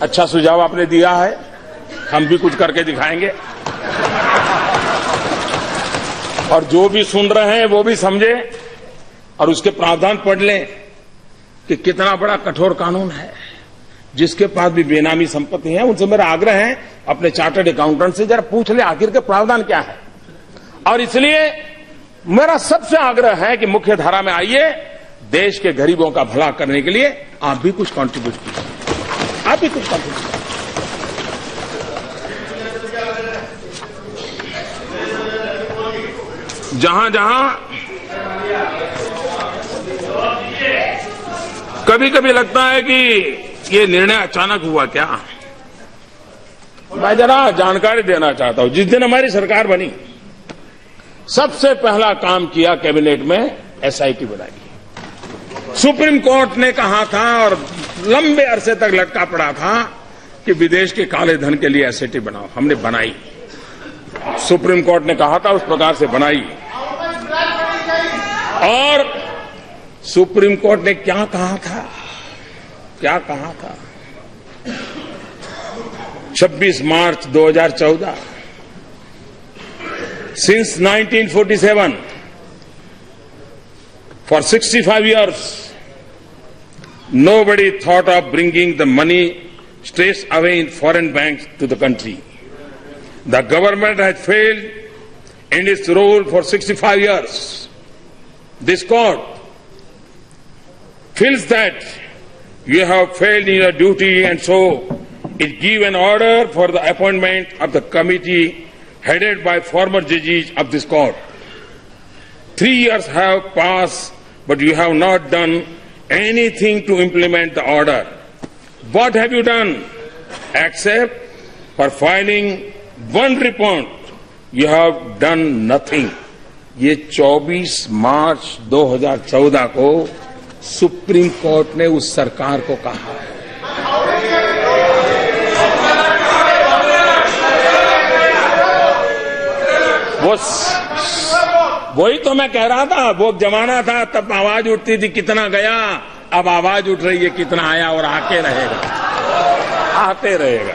Speaker 1: अच्छा सुझाव आपने दिया है, हम भी कुछ करके दिखाएंगे। और जो भी सुन रहे हैं वो भी समझे और उसके प्रावधान पढ़ लें कि कितना बड़ा कठोर कानून है। जिसके पास भी बेनामी संपत्ति है उनसे मेरा आग्रह है, अपने चार्टर्ड अकाउंटेंट से जरा पूछ ले आखिर के प्रावधान क्या है। और इसलिए मेरा सबसे आग्रह है कि मुख्य धारा में आइए, देश के गरीबों का भला करने के लिए आप भी कुछ कंट्रीब्यूट कीजिए, आप भी कुछ कंट्रीब्यूट कीजिए। जहां जहां कभी कभी लगता है कि ये निर्णय अचानक हुआ क्या, मैं जरा जानकारी देना चाहता हूं। जिस दिन हमारी सरकार बनी, सबसे पहला काम किया कैबिनेट में एसआईटी बनाई। सुप्रीम कोर्ट ने कहा था और लंबे अरसे तक लटका पड़ा था कि विदेश के काले धन के लिए एसआईटी बनाओ, हमने बनाई। सुप्रीम कोर्ट ने कहा था उस प्रकार से बनाई। और सुप्रीम कोर्ट ने क्या कहा था, क्या कहा था? 26 मार्च 2014, since 1947 for 65 years nobody thought of bringing the money straight away in foreign banks to the country. The government has failed in its role for 65 years. This court feels that you have failed in your duty, and so it gives an order for the appointment of the committee headed by former judges of this court. 3 years have passed, but you have not done anything to implement the order. What have you done? Except for filing one report, you have done nothing. ये 24 मार्च 2014 को supreme court ने उस सरकार को कहा है। वही तो मैं कह रहा था, वो जमाना था तब आवाज उठती थी कितना गया, अब आवाज उठ रही है कितना आया, और आके रहेगा, आते रहेगा।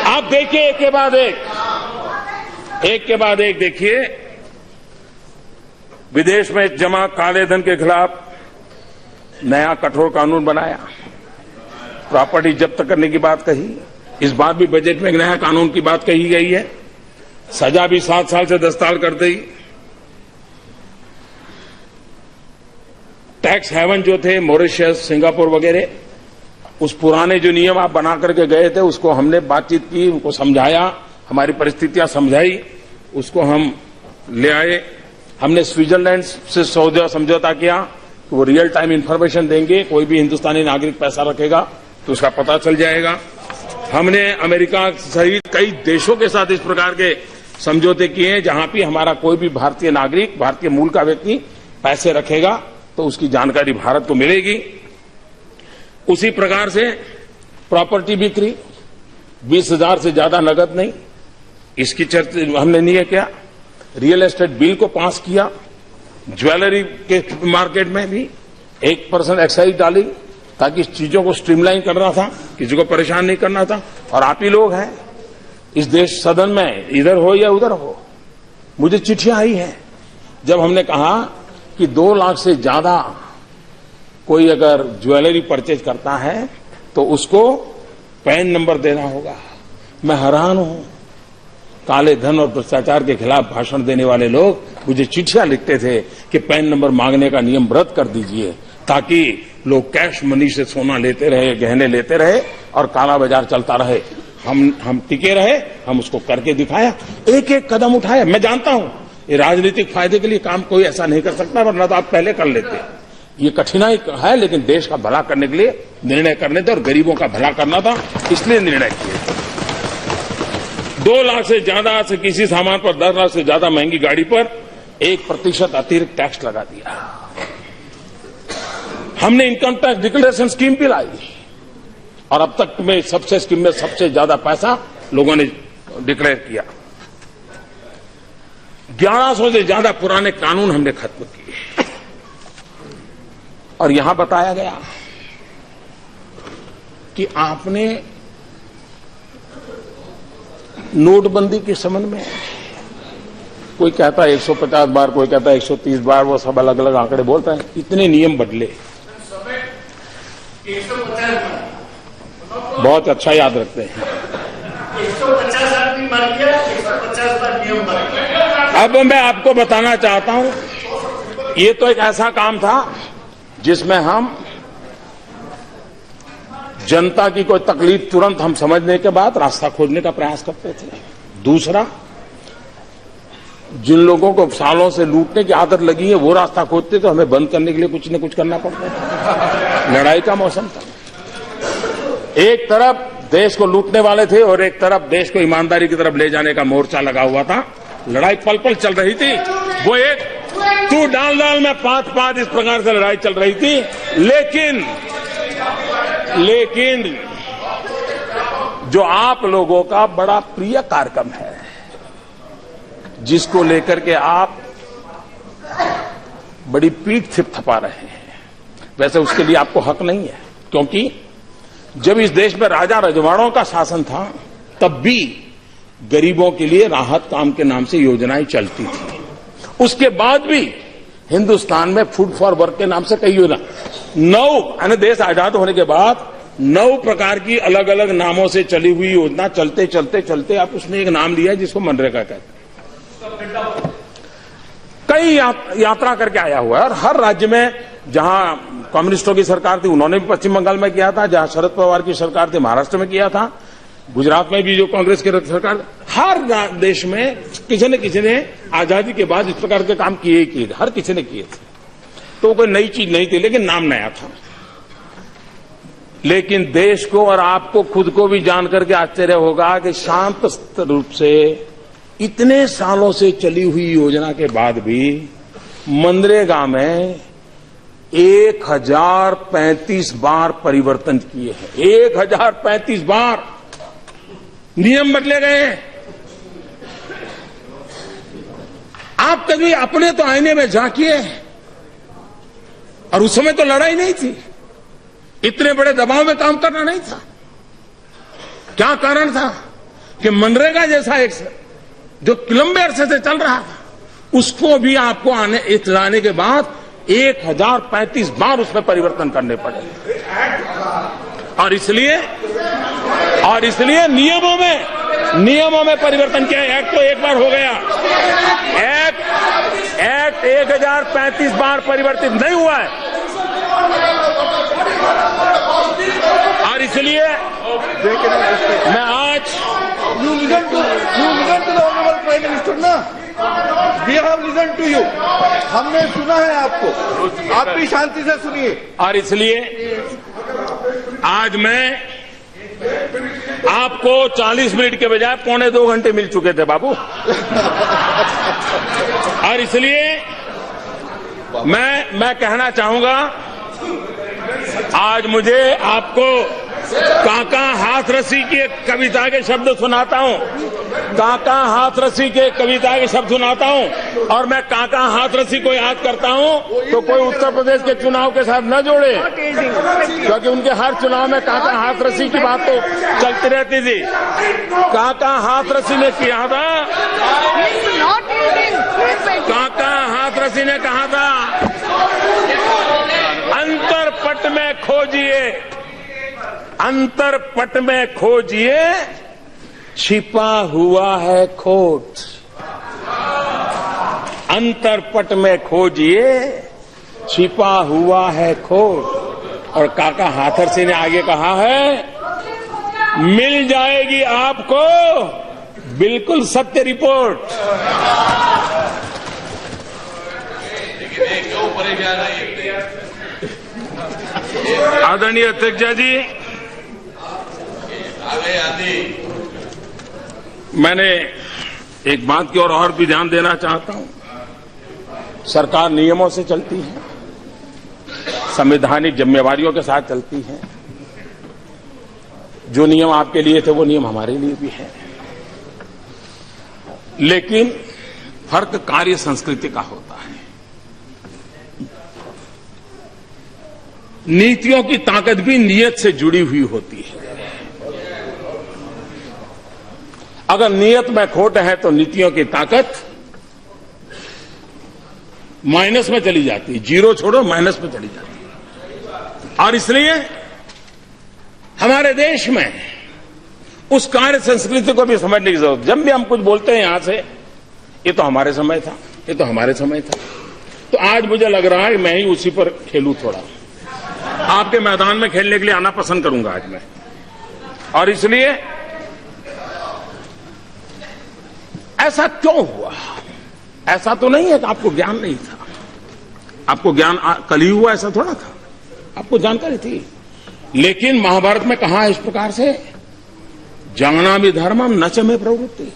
Speaker 1: आप देखिए एक के बाद एक देखिए, विदेश में जमा काले धन के खिलाफ नया कठोर कानून बनाया, प्रॉपर्टी जब्त करने की बात कही। इस बार भी बजट में एक नया कानून की बात कही गई है, सजा भी 7 साल से 10 साल कर दी। टैक्स हेवन जो थे मॉरिशस, सिंगापुर वगैरह, उस पुराने जो नियम आप बना करके गए थे उसको हमने बातचीत की, उनको समझाया, हमारी परिस्थितियां समझाई, उसको हम ले आए। हमने स्विट्जरलैंड से समझौता किया कि वो रियल टाइम इंफॉर्मेशन देंगे, कोई भी हिंदुस्तानी नागरिक पैसा रखेगा तो उसका पता चल जाएगा। हमने अमेरिका सहित कई देशों के साथ इस प्रकार के समझौते किए हैं, जहां भी हमारा कोई भी भारतीय नागरिक, भारतीय मूल का व्यक्ति पैसे रखेगा तो उसकी जानकारी भारत को मिलेगी। उसी प्रकार से प्रॉपर्टी बिक्री, 20,000 से ज्यादा नगद नहीं, इसकी चर्चा हमने नहीं किया। रियल एस्टेट बिल को पास किया, ज्वेलरी के मार्केट में भी 1% एक्साइज डाली ताकि इस चीजों को स्ट्रीमलाइन करना था, किसी को परेशान नहीं करना था। और आप ही लोग हैं इस देश सदन में, इधर हो या उधर हो, मुझे चिट्ठियां आई हैं जब हमने कहा कि 2 लाख से ज्यादा कोई अगर ज्वेलरी परचेज करता है तो उसको पैन नंबर देना होगा। मैं हैरान हूं, काले धन और भ्रष्टाचार के खिलाफ भाषण देने वाले लोग मुझे चिट्ठियां लिखते थे कि पैन नंबर मांगने का नियम रद्द कर दीजिए, ताकि लोग कैश मनी से सोना लेते रहे, गहने लेते रहे और काला बाजार चलता रहे। हम टिके रहे, हम उसको करके दिखाया, एक एक कदम उठाया। मैं जानता हूं ये राजनीतिक फायदे के लिए काम कोई ऐसा नहीं कर सकता, वरना तो आप पहले कर लेते। ये कठिनाई है, लेकिन देश का भला करने के लिए निर्णय करने थे और गरीबों का भला करना था, इसलिए निर्णय किए थे। 2 लाख से ज्यादा से किसी सामान पर 10 लाख से ज्यादा महंगी गाड़ी पर 1% अतिरिक्त टैक्स लगा दिया। हमने इनकम टैक्स डिक्लेरेशन स्कीम भी लाई और अब तक में सबसे स्कीम में सबसे ज्यादा पैसा लोगों ने डिक्लेयर किया। 1100 से ज्यादा पुराने कानून हमने खत्म किए और यहां बताया गया कि आपने नोटबंदी के संबंध में, कोई कहता है 150 बार, कोई कहता है 130 बार, वो सब अलग अलग आंकड़े बोलते हैं। इतने नियम बदले,
Speaker 3: 150
Speaker 1: बहुत अच्छा याद रखते हैं।
Speaker 3: 150 आदमी मर गया, 150 बार नियम बन गया।
Speaker 1: अब मैं आपको बताना चाहता हूं, ये तो एक ऐसा काम था जिसमें हम जनता की कोई तकलीफ तुरंत हम समझने के बाद रास्ता खोजने का प्रयास करते थे। दूसरा, जिन लोगों को सालों से लूटने की आदत लगी है वो रास्ता खोजते तो हमें बंद करने के लिए कुछ न कुछ करना पड़ता था। लड़ाई का मौसम था, एक तरफ देश को लूटने वाले थे और एक तरफ देश को ईमानदारी की तरफ ले जाने का मोर्चा लगा हुआ था। लड़ाई पल पल चल रही थी, वो एक तू डाल डाल में 5 इस प्रकार से लड़ाई चल रही थी। लेकिन जो आप लोगों का बड़ा प्रिय कार्यक्रम है, जिसको लेकर के आप बड़ी पीठ थपथपा रहे हैं, वैसे उसके लिए आपको हक नहीं है, क्योंकि जब इस देश में राजा रजवाड़ों का शासन था तब भी गरीबों के लिए राहत काम के नाम से योजनाएं चलती थी। उसके बाद भी हिंदुस्तान में फूड फॉर वर्क के नाम से कई योजना, 9 देश आजाद होने के बाद 9 प्रकार की अलग अलग नामों से चली हुई योजना चलते चलते चलते आप उसमें एक नाम लिया जिसको मनरेगा कहते हैं। कई यात्रा करके आया हुआ है और हर राज्य में, जहां कम्युनिस्टों की सरकार थी उन्होंने भी पश्चिम बंगाल में किया था, जहां शरद पवार की सरकार थी महाराष्ट्र में किया था, गुजरात में भी जो कांग्रेस की सरकार, हर देश में किसी ने आजादी के बाद इस प्रकार के काम किए ही किए थे, हर किसी ने किए थे। तो कोई नई चीज नहीं थी, लेकिन नाम नया था। लेकिन देश को और आपको खुद को भी जान करके आश्चर्य होगा कि शांत रूप से इतने सालों से चली हुई योजना के बाद भी मनरेगा में 1035 बार परिवर्तन किए हैं। 1035 बार नियम बदले गए। आप कभी अपने तो आईने में झांकिए, और उस समय तो लड़ाई नहीं थी, इतने बड़े दबाव में काम करना नहीं था। क्या कारण था कि मनरेगा जैसा एक जो लंबे अरसे से चल रहा था, उसको भी आपको लाने के बाद 1035 बार उसमें परिवर्तन करने पड़े। और इसलिए नियमों में परिवर्तन किया। एक्ट तो एक बार हो गया, एक्ट 1035 बार परिवर्तित नहीं हुआ है। और इसलिए मैं आज
Speaker 4: You listen to the honorable Prime Minister ना? We have listened to you. हमने सुना है आपको, आप भी शांति से सुनिए।
Speaker 1: और इसलिए आज मैं आपको 40 मिनट के बजाय 1.25 घंटे मिल चुके थे बाबू। और इसलिए मैं कहना चाहूंगा, आज मुझे आपको काका हाथरसी की एक कविता के शब्द सुनाता हूं। काका हाथरसी के कविता के शब्द सुनाता हूं, और मैं काका हाथरसी को याद करता हूं तो कोई उत्तर प्रदेश के चुनाव के साथ न जोड़े, क्योंकि उनके हर चुनाव में काका हाथरसी की बात तो चलती रहती थी। काका हाथरसी ने किया था, काका हाथरसी ने कहा था, अंतरपट में खोजिए छिपा हुआ है खोट, अंतरपट में खोजिए छिपा हुआ है खोट। और काका हाथर सिंह ने आगे कहा है, मिल जाएगी आपको बिल्कुल सत्य रिपोर्ट। आदरणीय अध्यक्ष जी, मैंने एक बात की ओर और भी ध्यान देना चाहता हूं। सरकार नियमों से चलती है, संवैधानिक जिम्मेवारियों के साथ चलती है। जो नियम आपके लिए थे वो नियम हमारे लिए भी है, लेकिन फर्क कार्य संस्कृति का होता है। नीतियों की ताकत भी नियत से जुड़ी हुई होती है। अगर नियत में खोट है तो नीतियों की ताकत माइनस में चली जाती है, जीरो छोड़ो माइनस में चली जाती है। और इसलिए हमारे देश में उस कार्य संस्कृति को भी समझने की जरूरत। जब भी हम कुछ बोलते हैं यहां से, ये तो हमारे समय था, ये तो हमारे समय था, तो आज मुझे लग रहा है कि मैं ही उसी पर खेलूं। थोड़ा आपके मैदान में खेलने के लिए आना पसंद करूंगा आज मैं। और इसलिए ऐसा क्यों हुआ? ऐसा तो नहीं है कि आपको ज्ञान नहीं था, आपको ज्ञान कल ही हुआ, ऐसा थोड़ा था, आपको जानकारी थी। लेकिन महाभारत में कहा है इस प्रकार से, जानामि धर्मम न च मे प्रवृत्ति,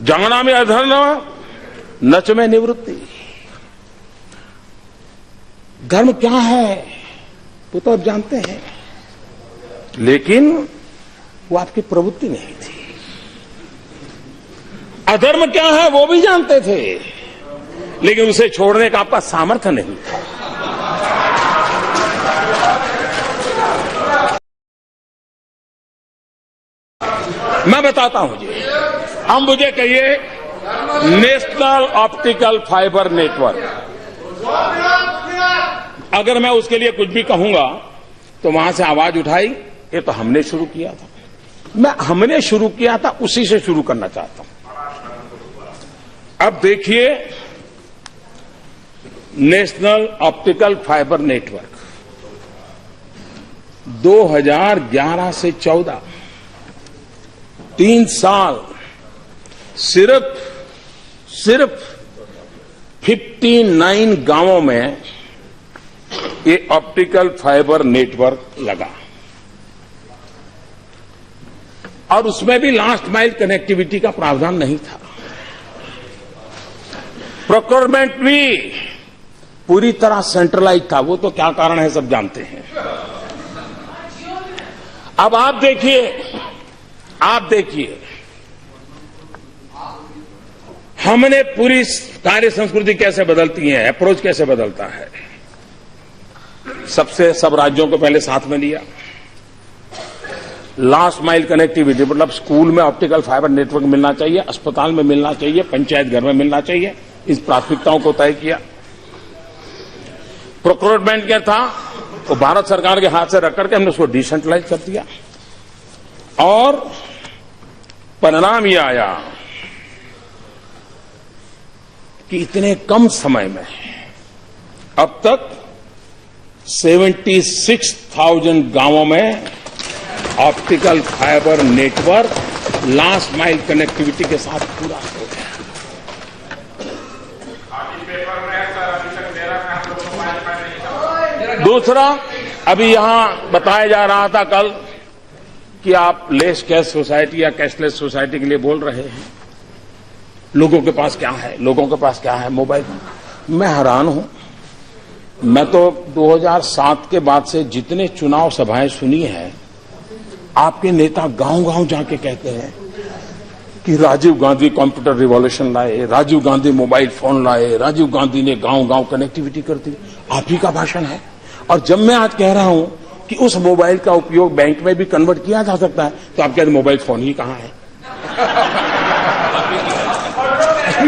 Speaker 1: जानामि अधर्मम न च मे निवृत्ति। धर्म क्या है वो तो आप जानते हैं, लेकिन वो आपकी प्रवृत्ति नहीं थी। अधर्म क्या है वो भी जानते थे, लेकिन उसे छोड़ने का आपका सामर्थ्य नहीं था। मैं बताता हूं जी, अब मुझे कहिए, नेशनल ऑप्टिकल फाइबर नेटवर्क, अगर मैं उसके लिए कुछ भी कहूंगा तो वहां से आवाज उठाई, ये तो हमने शुरू किया था। मैं हमने शुरू किया था उसी से शुरू करना चाहता हूं। अब देखिए, नेशनल ऑप्टिकल फाइबर नेटवर्क 2011 से 14 3 साल सिर्फ 59 गांवों में ये ऑप्टिकल फाइबर नेटवर्क लगा, और उसमें भी लास्ट माइल कनेक्टिविटी का प्रावधान नहीं था। प्रोक्योरमेंट भी पूरी तरह सेंट्रलाइज था। वो तो क्या कारण है सब जानते हैं। अब आप देखिए, हमने पूरी कार्य संस्कृति कैसे बदलती है, अप्रोच कैसे बदलता है। सब राज्यों को पहले साथ में लिया। लास्ट माइल कनेक्टिविटी मतलब स्कूल में ऑप्टिकल फाइबर नेटवर्क मिलना चाहिए, अस्पताल में मिलना चाहिए, पंचायत घर में मिलना चाहिए, इस प्राथमिकताओं को तय किया। प्रोक्योरमेंट क्या था, वो भारत सरकार के हाथ से रख करके हमने उसको डिसेंट्रलाइज कर दिया, और परिणाम यह आया कि इतने कम समय में अब तक 76,000 गांवों में optical fibre network last mile connectivity के साथ पूरा हो गया। दूसरा, अभी यहां बताया जा रहा था कल कि आप लेस कैश सोसाइटी या कैशलेस सोसाइटी के लिए बोल रहे हैं। लोगों के पास क्या है, मोबाइल। मैं हैरान हूं। मैं तो 2007 के बाद से जितने चुनाव सभाएं सुनी हैं, आपके नेता गांव-गांव जाके कहते हैं कि राजीव गांधी कंप्यूटर रिवॉल्यूशन लाए, राजीव गांधी मोबाइल फोन लाए, राजीव गांधी ने गांव-गांव कनेक्टिविटी कर दी। आप ही का भाषण है। और जब मैं आज कह रहा हूं कि उस मोबाइल का उपयोग बैंक में भी कन्वर्ट किया जा सकता है, तो आप कहते हैं मोबाइल फोन ही कहां है।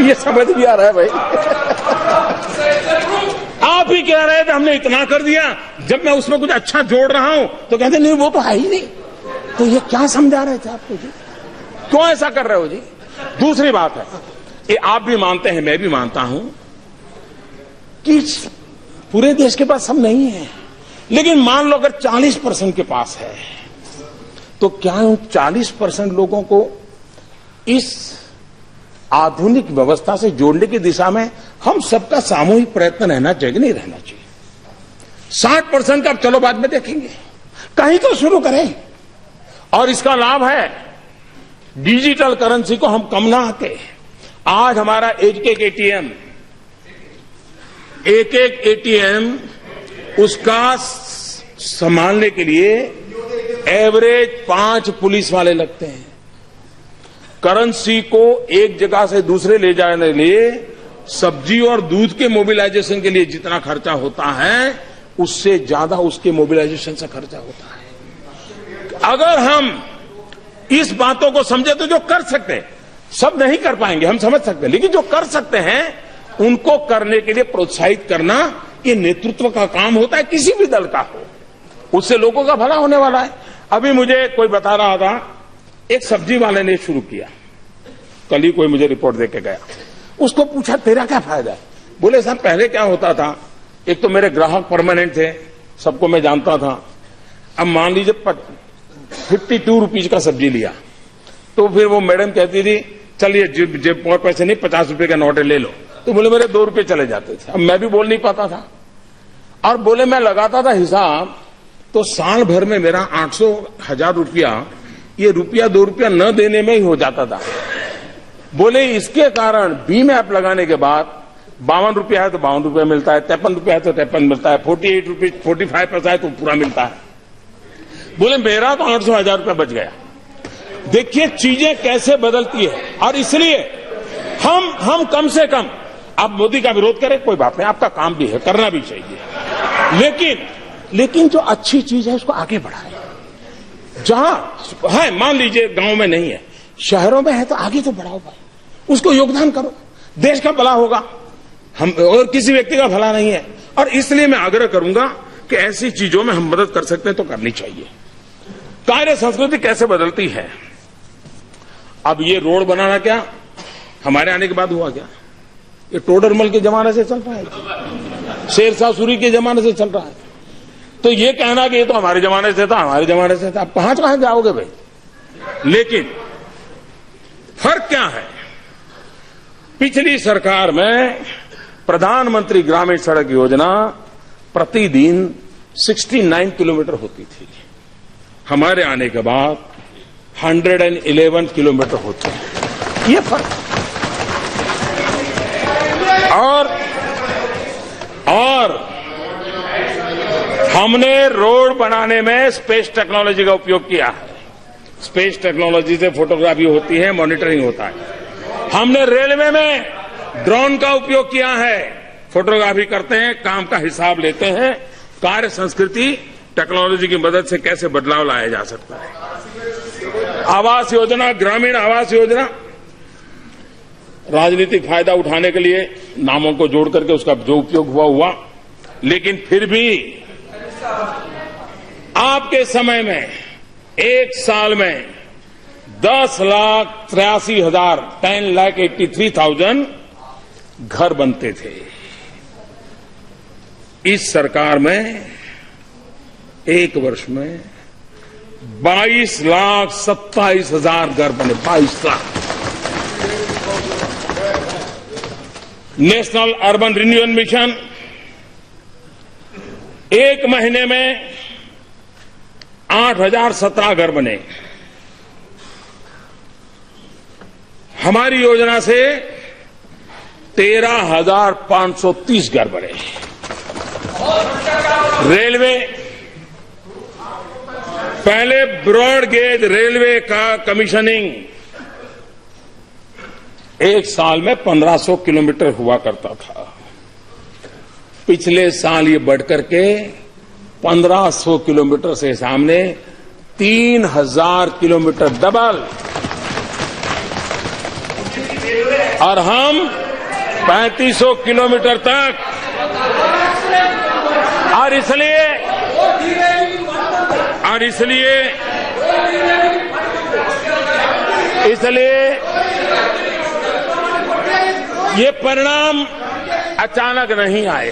Speaker 1: ये समझ भी आ रहा है भाई। आप ही कह रहे थे हमने इतना कर दिया, जब मैं उसमें कुछ अच्छा जोड़ रहा हूं तो कहते नहीं वो तो है ही नहीं। तो ये क्या समझा रहे थे आपको जी? क्यों ऐसा कर रहे हो जी? दूसरी बात है, ये आप भी मानते हैं, मैं भी मानता हूं कि पूरे देश के पास सब नहीं है, लेकिन मान लो अगर 40% के पास है, तो क्या उन 40% लोगों को इस आधुनिक व्यवस्था से जोड़ने की दिशा में हम सबका सामूहिक प्रयत्न रहना चाहिए कि नहीं रहना चाहिए? 60% का अब चलो बाद में देखेंगे, कहीं तो शुरू करें। और इसका लाभ है, डिजिटल करेंसी को हम कम ना आते। आज हमारा एक एक एटीएम उसका संभालने के लिए एवरेज 5 पुलिस वाले लगते हैं। करेंसी को एक जगह से दूसरे ले जाने के लिए सब्जी और दूध के मोबिलाइजेशन के लिए जितना खर्चा होता है, उससे ज्यादा उसके मोबिलाइजेशन से खर्चा होता है। अगर हम इस बातों को समझे तो जो कर सकते हैं, सब नहीं कर पाएंगे, हम समझ सकते हैं, लेकिन जो कर सकते हैं उनको करने के लिए प्रोत्साहित करना, ये नेतृत्व का काम होता है, किसी भी दल का हो। उससे लोगों का भला होने वाला है। अभी मुझे कोई बता रहा था, एक सब्जी वाले ने शुरू किया, कल ही कोई मुझे रिपोर्ट देके गया। उसको पूछा तेरा क्या फायदा है? बोले साहब पहले क्या होता था, एक तो मेरे ग्राहक परमानेंट थे, सबको मैं जानता था। अब मान लीजिए 52 रुपीज का सब्जी लिया, तो फिर वो मैडम कहती थी चलिए जेब और पैसे नहीं, 50 रुपए का नोट ले लो, तो बोले मेरे 2 रुपए चले जाते थे। अब मैं भी बोल नहीं पाता था, और बोले मैं लगाता था हिसाब, तो साल भर में मेरा 800-1000 रुपया, ये रुपया 2 रुपया न देने में ही हो जाता था। बोले इसके कारण भीम ऐप लगाने के बाद 52 रुपया है तो 52 रुपया मिलता है, 53 रुपया है तो 53 मिलता है, 48 रुपीज 45 पैसा है तो पूरा मिलता है। बोले मेरा तो 800-1000 रुपया बच गया। देखिए चीजें कैसे बदलती है। और इसलिए हम कम से कम, आप मोदी का विरोध करें कोई बात नहीं, आपका काम भी है, करना भी चाहिए, लेकिन जो अच्छी चीज है उसको आगे बढ़ाएं। जहां है, मान लीजिए गांव में नहीं है, शहरों में है, तो आगे तो बढ़ाओ भाई, उसको योगदान करो, देश का भला होगा, हम और किसी व्यक्ति का भला नहीं है। और इसलिए मैं आग्रह करूंगा कि ऐसी चीजों में हम मदद कर सकते हैं तो करनी चाहिए। कार्य संस्कृति कैसे बदलती है? अब ये रोड बनाना क्या हमारे आने के बाद हुआ क्या? ये टोडरमल के जमाने से चल रहा है, शेरशाह सूरी के जमाने से चल रहा है। तो ये कहना कि ये तो हमारे जमाने से था, हमारे जमाने से था, आप कहां जाओगे भाई? लेकिन फर्क क्या है? पिछली सरकार में प्रधानमंत्री ग्रामीण सड़क योजना प्रतिदिन 69 किलोमीटर होती थी, हमारे आने के बाद 111 किलोमीटर होती है। ये फर्क। और हमने रोड बनाने में स्पेस टेक्नोलॉजी का उपयोग किया है। स्पेस टेक्नोलॉजी से फोटोग्राफी होती है, मॉनिटरिंग होता है। हमने रेलवे में ड्रोन का उपयोग किया है, फोटोग्राफी करते हैं, काम का हिसाब लेते हैं। कार्य संस्कृति टेक्नोलॉजी की मदद से कैसे बदलाव लाया जा सकता है। आवास योजना, ग्रामीण आवास योजना, राजनीतिक फायदा उठाने के लिए नामों को जोड़ करके उसका जो उपयोग हुआ, लेकिन फिर भी आपके समय में एक साल में 10,83,000 घर बनते थे। इस सरकार में एक वर्ष में 22,27,000 घर बने। 22 lakh. National urban renewal mission एक महीने में 8,017 घर बने। हमारी योजना से 13,530 घर बने। रेलवे, पहले ब्रॉड गेज रेलवे का कमीशनिंग एक साल में 1,500 किलोमीटर हुआ करता था। पिछले साल ये बढ़कर के 1,500 किलोमीटर से सामने 3,000 किलोमीटर, डबल। और हम 3,500 किलोमीटर तक। और इसलिए इसलिए ये परिणाम अचानक नहीं आए,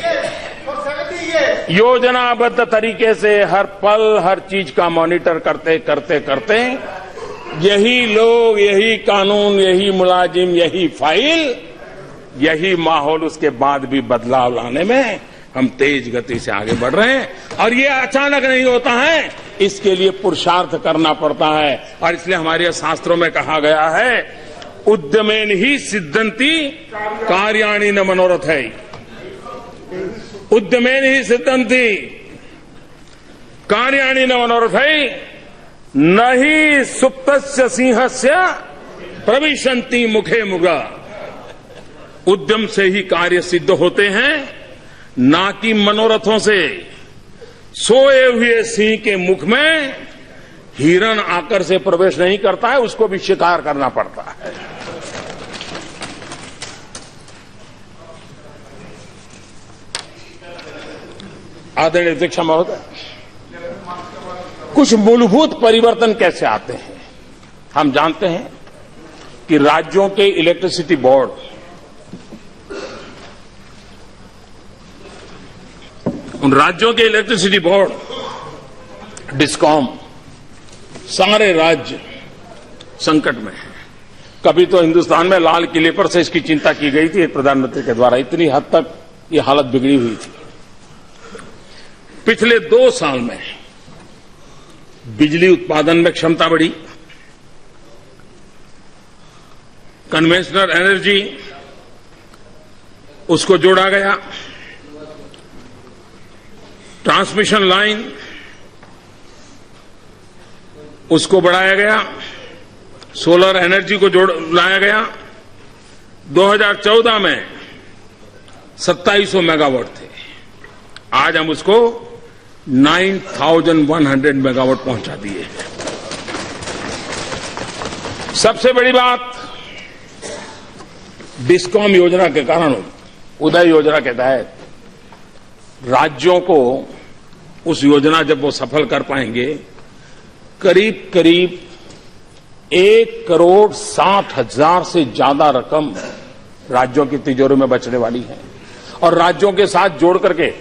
Speaker 1: योजनाबद्ध तरीके से हर पल हर चीज का मॉनिटर करते करते करते यही लोग, यही कानून, यही मुलाजिम, यही फाइल, यही माहौल, उसके बाद भी बदलाव लाने में हम तेज गति से आगे बढ़ रहे हैं। और ये अचानक नहीं होता है, इसके लिए पुरुषार्थ करना पड़ता है। और इसलिए हमारे शास्त्रों में कहा गया है, उद्यमेन ही सिद्धंति कार्याणि न मनोरथ है। उद्यमेन ही सिद्धंति कार्याणि न मनोरथ है, न ही सुप्तस्य सिंहस्य प्रविशन्ति मुखे मुगा। उद्यम से ही कार्य सिद्ध होते हैं, ना कि मनोरथों से। सोए हुए सिंह के मुख में हिरण आकर से प्रवेश नहीं करता है, उसको भी शिकार करना पड़ता है। आदरणीय अध्यक्ष महोदय, कुछ मूलभूत परिवर्तन कैसे आते हैं? हम जानते हैं कि राज्यों के इलेक्ट्रिसिटी बोर्ड उन राज्यों के इलेक्ट्रिसिटी बोर्ड डिस्कॉम सारे राज्य संकट में हैं। कभी तो हिंदुस्तान में लाल किले पर से इसकी चिंता की गई थी प्रधानमंत्री के द्वारा, इतनी हद तक ये हालत बिगड़ी हुई थी। पिछले 2 साल में बिजली उत्पादन में क्षमता बढ़ी, कन्वेंशनल एनर्जी उसको जोड़ा गया, ट्रांसमिशन लाइन उसको बढ़ाया गया, सोलर एनर्जी को लाया गया। 2014 में 2700 मेगावाट थे, आज हम उसको 9100 मेगावाट पहुंचा दिए। सबसे बड़ी बात, डिस्कॉम योजना के कारण, उदय योजना के तहत राज्यों को उस योजना जब वो सफल कर पाएंगे, करीब करीब 1,60,00,000 से ज्यादा रकम राज्यों की तिजोरी में बचने वाली है। और राज्यों के साथ जोड़ करके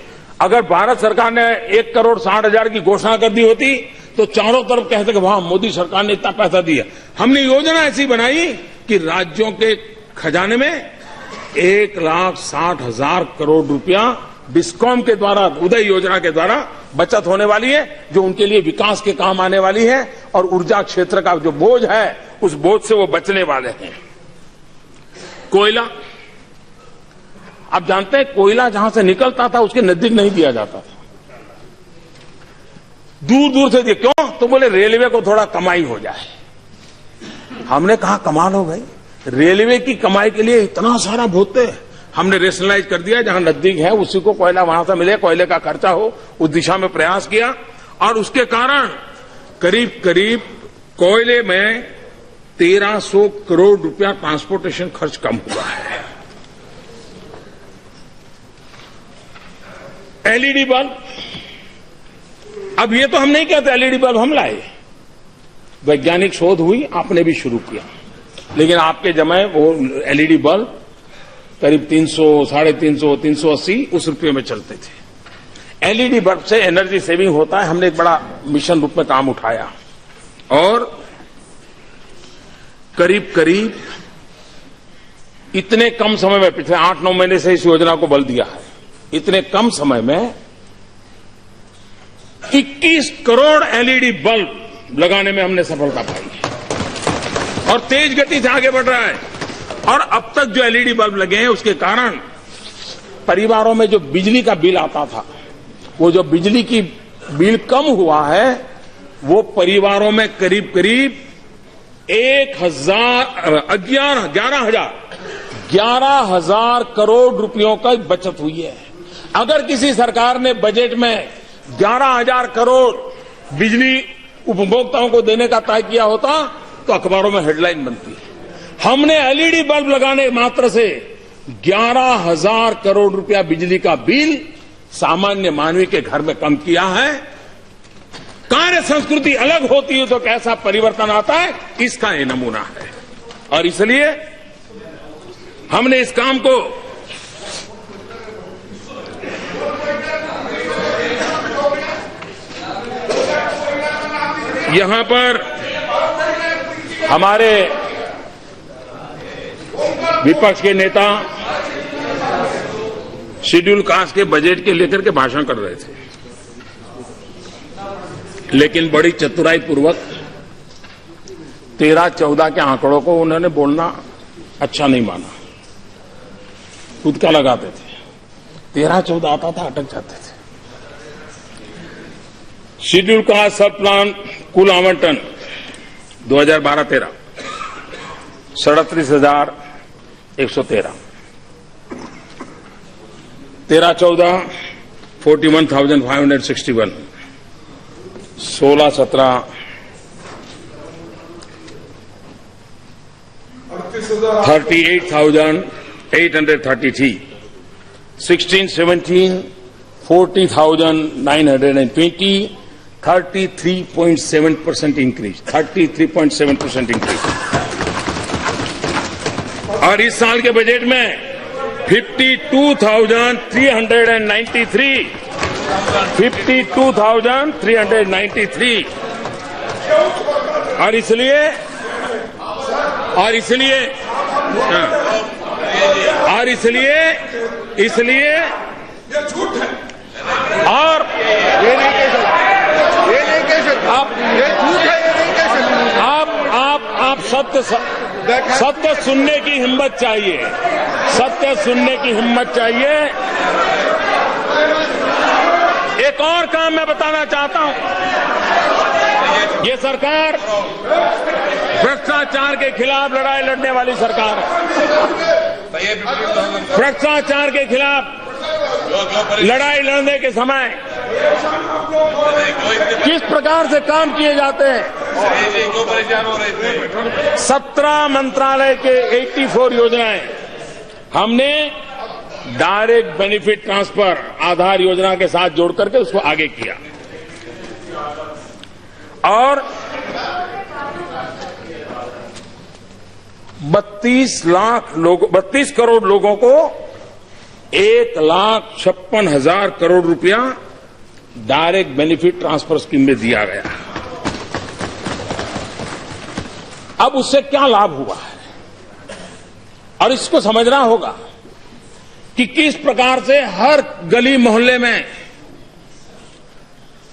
Speaker 1: अगर भारत सरकार ने 1,60,00,000 की घोषणा कर दी होती तो चारों तरफ कहते कि वाह, मोदी सरकार ने इतना पैसा दिया। हमने योजना ऐसी बनाई कि राज्यों के खजाने में 1,60,000 करोड़ रुपया डिस्कॉम के द्वारा, उदय योजना के द्वारा बचत होने वाली है, जो उनके लिए विकास के काम आने वाली है। और ऊर्जा क्षेत्र का जो बोझ है, उस बोझ से वो बचने वाले हैं। कोयला, आप जानते हैं कोयला जहां से निकलता था उसके नजदीक नहीं दिया जाता था, दूर दूर से दिया। क्यों? तो बोले रेलवे को थोड़ा कमाई हो जाए। हमने कहा कमाल हो गई, रेलवे की कमाई के लिए इतना सारा भोते, हमने रेशनलाइज कर दिया, जहां नजदीक है उसी को कोयला वहां से मिले, कोयले का खर्चा हो, उस दिशा में प्रयास किया। और उसके कारण करीब करीब कोयले में 1300 करोड़ रुपया ट्रांसपोर्टेशन खर्च कम हुआ है। एलईडी बल्ब, अब ये तो हम नहीं कहते एलईडी बल्ब हम लाए, वैज्ञानिक शोध हुई, आपने भी शुरू किया। लेकिन आपके जमाने वो एलईडी बल्ब करीब 300, 350, 380 उस रुपये में चलते थे। एलईडी बल्ब से एनर्जी सेविंग होता है, हमने एक बड़ा मिशन रूप में काम उठाया और करीब करीब इतने कम समय में, पिछले 8-9 महीने से इस योजना को बल दिया है, इतने कम समय में 21 करोड़ एलईडी बल्ब लगाने में हमने सफलता पाई है और तेज गति से आगे बढ़ रहा है। और अब तक जो एलईडी बल्ब लगे हैं उसके कारण परिवारों में जो बिजली का बिल आता था, वो जो बिजली की बिल कम हुआ है, वो परिवारों में करीब करीब 11,000 करोड़ रुपयों का बचत हुई है। अगर किसी सरकार ने बजट में 11,000 करोड़ बिजली उपभोक्ताओं को देने का तय किया होता तो अखबारों में हेडलाइन बनती है। हमने एलईडी बल्ब लगाने मात्र से 11,000 करोड़ रुपया बिजली का बिल सामान्य मानवी के घर में कम किया है। कार्य संस्कृति अलग होती है तो कैसा परिवर्तन आता है, इसका ये नमूना है। और इसलिए हमने इस काम को यहां पर हमारे विपक्ष के नेता शेड्यूल कास्ट के बजट के लेकर के भाषण कर रहे थे, लेकिन बड़ी चतुराई पूर्वक 13-14 के आंकड़ों को उन्होंने बोलना अच्छा नहीं माना। खुद का लगाते थे, 13-14 आता था, अटक जाते थे। शेड्यूल कास्ट सब प्लान कुल आवंटन 2012-13 37,113, 13-14 41,561, 16-17 38,833, 16-17 40,920, 33.7% इंक्रीज, 33.7% इंक्रीज। और इस साल के बजट में 52,393, 52,393। और इसलिए
Speaker 4: ये झूठ है और ये नहीं कह सकते, ये नहीं कह सकते आप, ये झूठ है, ये नहीं कह सकते
Speaker 1: आप सत्य सुनने की हिम्मत चाहिए, सत्य सुनने की हिम्मत चाहिए। एक और काम मैं बताना चाहता हूं, ये सरकार भ्रष्टाचार के खिलाफ लड़ाई लड़ने वाली सरकार है। भ्रष्टाचार के खिलाफ लड़ाई लड़ने के समय किस प्रकार से काम किए जाते हैं। 17 मंत्रालय के 84 योजनाएं हमने डायरेक्ट बेनिफिट ट्रांसफर आधार योजना के साथ जोड़ करके उसको आगे किया और 32 करोड़ लोगों को 1,56,000 करोड़ रुपया डायरेक्ट बेनिफिट ट्रांसफर स्कीम में दिया गया। अब उससे क्या लाभ हुआ है और इसको समझना होगा कि किस प्रकार से हर गली मोहल्ले में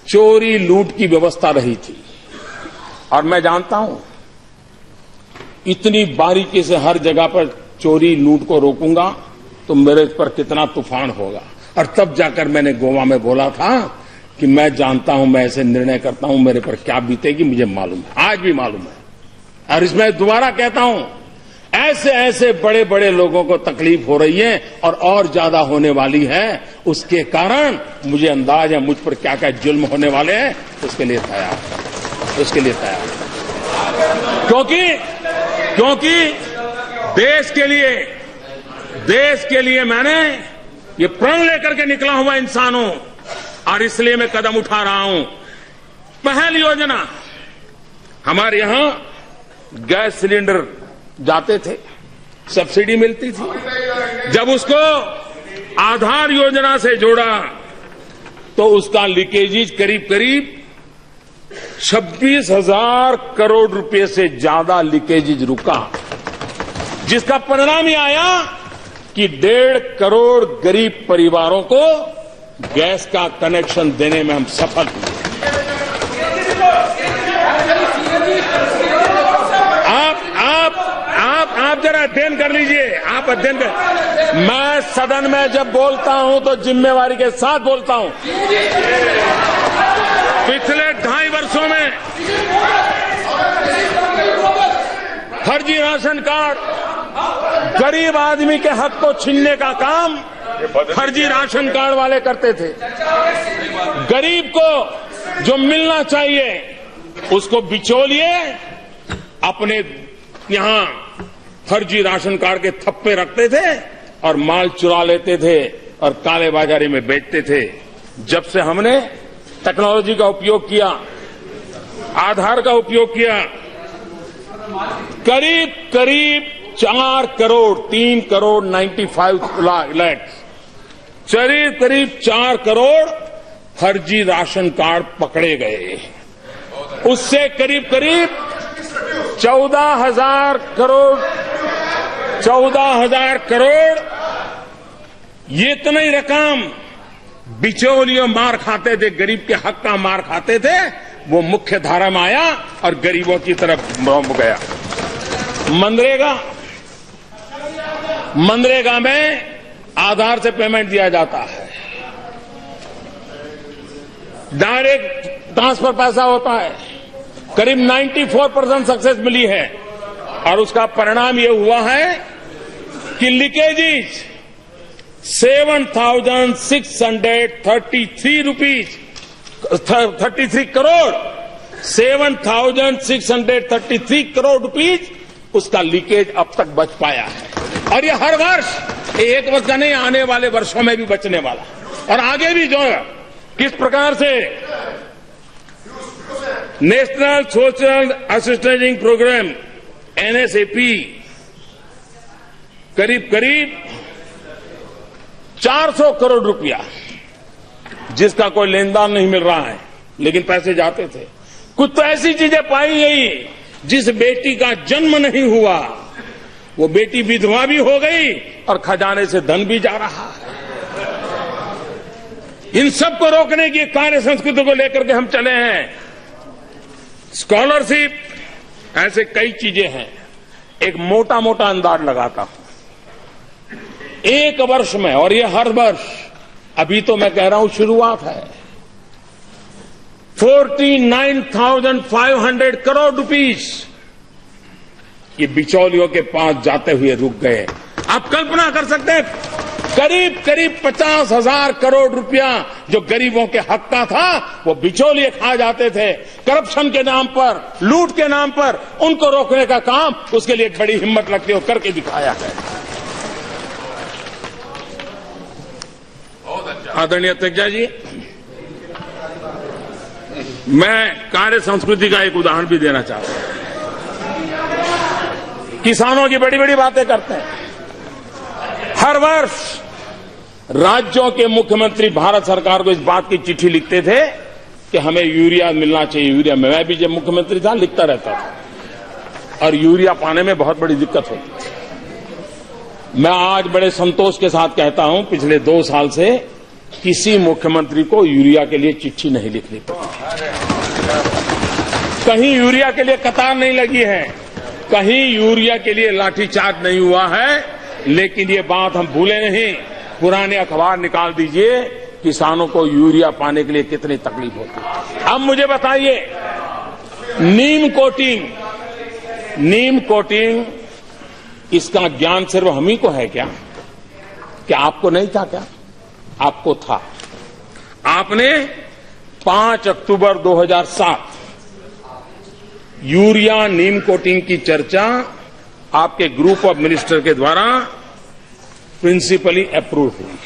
Speaker 1: चोरी लूट की व्यवस्था रही थी। और मैं जानता हूं इतनी बारीकी से हर जगह पर चोरी लूट को रोकूंगा तो मेरे पर कितना तूफान होगा। और तब जाकर मैंने गोवा में बोला था कि मैं जानता हूं, मैं ऐसे निर्णय करता हूं, मेरे पर क्या बीतेगी मुझे मालूम है, आज भी मालूम है। और इसमें दोबारा कहता हूं, ऐसे ऐसे बड़े बड़े लोगों को तकलीफ हो रही है और ज्यादा होने वाली है। उसके कारण मुझे अंदाज है मुझ पर क्या क्या जुल्म होने वाले हैं। उसके लिए तैयार, क्योंकि देश के लिए मैंने ये प्रण लेकर के निकला हुआ इंसान हूं और इसलिए मैं कदम उठा रहा हूं। पहली योजना, हमारे यहां गैस सिलेंडर जाते थे, सब्सिडी मिलती थी। जब उसको आधार योजना से जोड़ा तो उसका लीकेजेज करीब 26,000 करोड़ रुपए से ज्यादा लीकेजेज रुका, जिसका परिणाम ये आया कि 1.5 करोड़ गरीब परिवारों को गैस का कनेक्शन देने में हम सफल हुए। आप जरा अध्ययन कर लीजिए, आप अध्ययन कर। मैं सदन में जब बोलता हूं तो जिम्मेवारी के साथ बोलता हूं। पिछले 2.5 वर्षों में फर्जी राशन कार्ड, गरीब आदमी के हक को छीनने का काम फर्जी राशन कार्ड वाले करते थे। गरीब को जो मिलना चाहिए उसको बिचौलिए अपने यहां फर्जी राशन कार्ड के थप्पे रखते थे और माल चुरा लेते थे और काले बाजारी में बेचते थे। जब से हमने टेक्नोलॉजी का उपयोग किया, आधार का उपयोग किया, करीब करीब 4 करोड़ 3 करोड़ 95 लाख करीब करीब 4 करोड़ फर्जी राशन कार्ड पकड़े गए। उससे करीब करीब 14,000 करोड़ ये इतनी रकम बिचौलियों मार खाते थे, गरीब के हक का मार खाते थे, वो मुख्य धारा में आया और गरीबों की तरफ गया। मनरेगा में आधार से पेमेंट दिया जाता है, डायरेक्ट ट्रांसफर पैसा होता है, करीब 94% सक्सेस मिली है और उसका परिणाम यह हुआ है कि लीकेजेज 7,633 करोड़ 7,633 करोड़ रुपीज उसका लीकेज अब तक बच पाया है। और ये हर वर्ष, एक वर्ष का नहीं, आने वाले वर्षों में भी बचने वाला और आगे भी जो है। किस प्रकार से national social assistance program NSAP करीब करीब 400 करोड़ रुपया जिसका कोई लेनदान नहीं मिल रहा है, लेकिन पैसे जाते थे। कुछ तो ऐसी चीजें पाई गई, जिस बेटी का जन्म नहीं हुआ वो बेटी विधवा भी हो गई और खजाने से धन भी जा रहा है। इन सब को रोकने की कार्य संस्कृति को लेकर के हम चले हैं। स्कॉलरशिप, ऐसे कई चीजें हैं। एक मोटा मोटा अंदाज लगाता हूं, एक वर्ष में, और ये हर वर्ष, अभी तो मैं कह रहा हूं शुरुआत है, 49,500 करोड़ रुपीस ये बिचौलियों के पास जाते हुए रुक गए। आप कल्पना कर सकते हैं, करीब करीब 50,000 करोड़ रुपया जो गरीबों के हक का था वो बिचौलिए खा जाते थे। करप्शन के नाम पर, लूट के नाम पर उनको रोकने का काम, उसके लिए एक बड़ी हिम्मत लगती है, करके दिखाया है। आदरणीय अध्यक्ष जी, मैं कार्य संस्कृति का एक उदाहरण भी देना चाहता हूं। किसानों की बड़ी बड़ी बातें करते हैं। हर वर्ष राज्यों के मुख्यमंत्री भारत सरकार को इस बात की चिट्ठी लिखते थे कि हमें यूरिया मिलना चाहिए, यूरिया। मैं भी जब मुख्यमंत्री था लिखता रहता था, और यूरिया पाने में बहुत बड़ी दिक्कत होती थी। मैं आज बड़े संतोष के साथ कहता हूं, पिछले 2 साल से किसी मुख्यमंत्री को यूरिया के लिए चिट्ठी नहीं लिखनी पड़ी। कहीं यूरिया के लिए कतार नहीं लगी है, कहीं यूरिया के लिए लाठीचार्ज नहीं हुआ है। लेकिन ये बात हम भूले नहीं, पुराने अखबार निकाल दीजिए, किसानों को यूरिया पाने के लिए कितनी तकलीफ होती है। अब मुझे बताइए, नीम कोटिंग इसका ज्ञान सिर्फ हम ही को है क्या? क्या आपको नहीं था क्या? आपको था। आपने 5 अक्टूबर 2007 यूरिया नीम कोटिंग की चर्चा आपके ग्रुप ऑफ मिनिस्टर के द्वारा प्रिंसिपली अप्रूव हुई।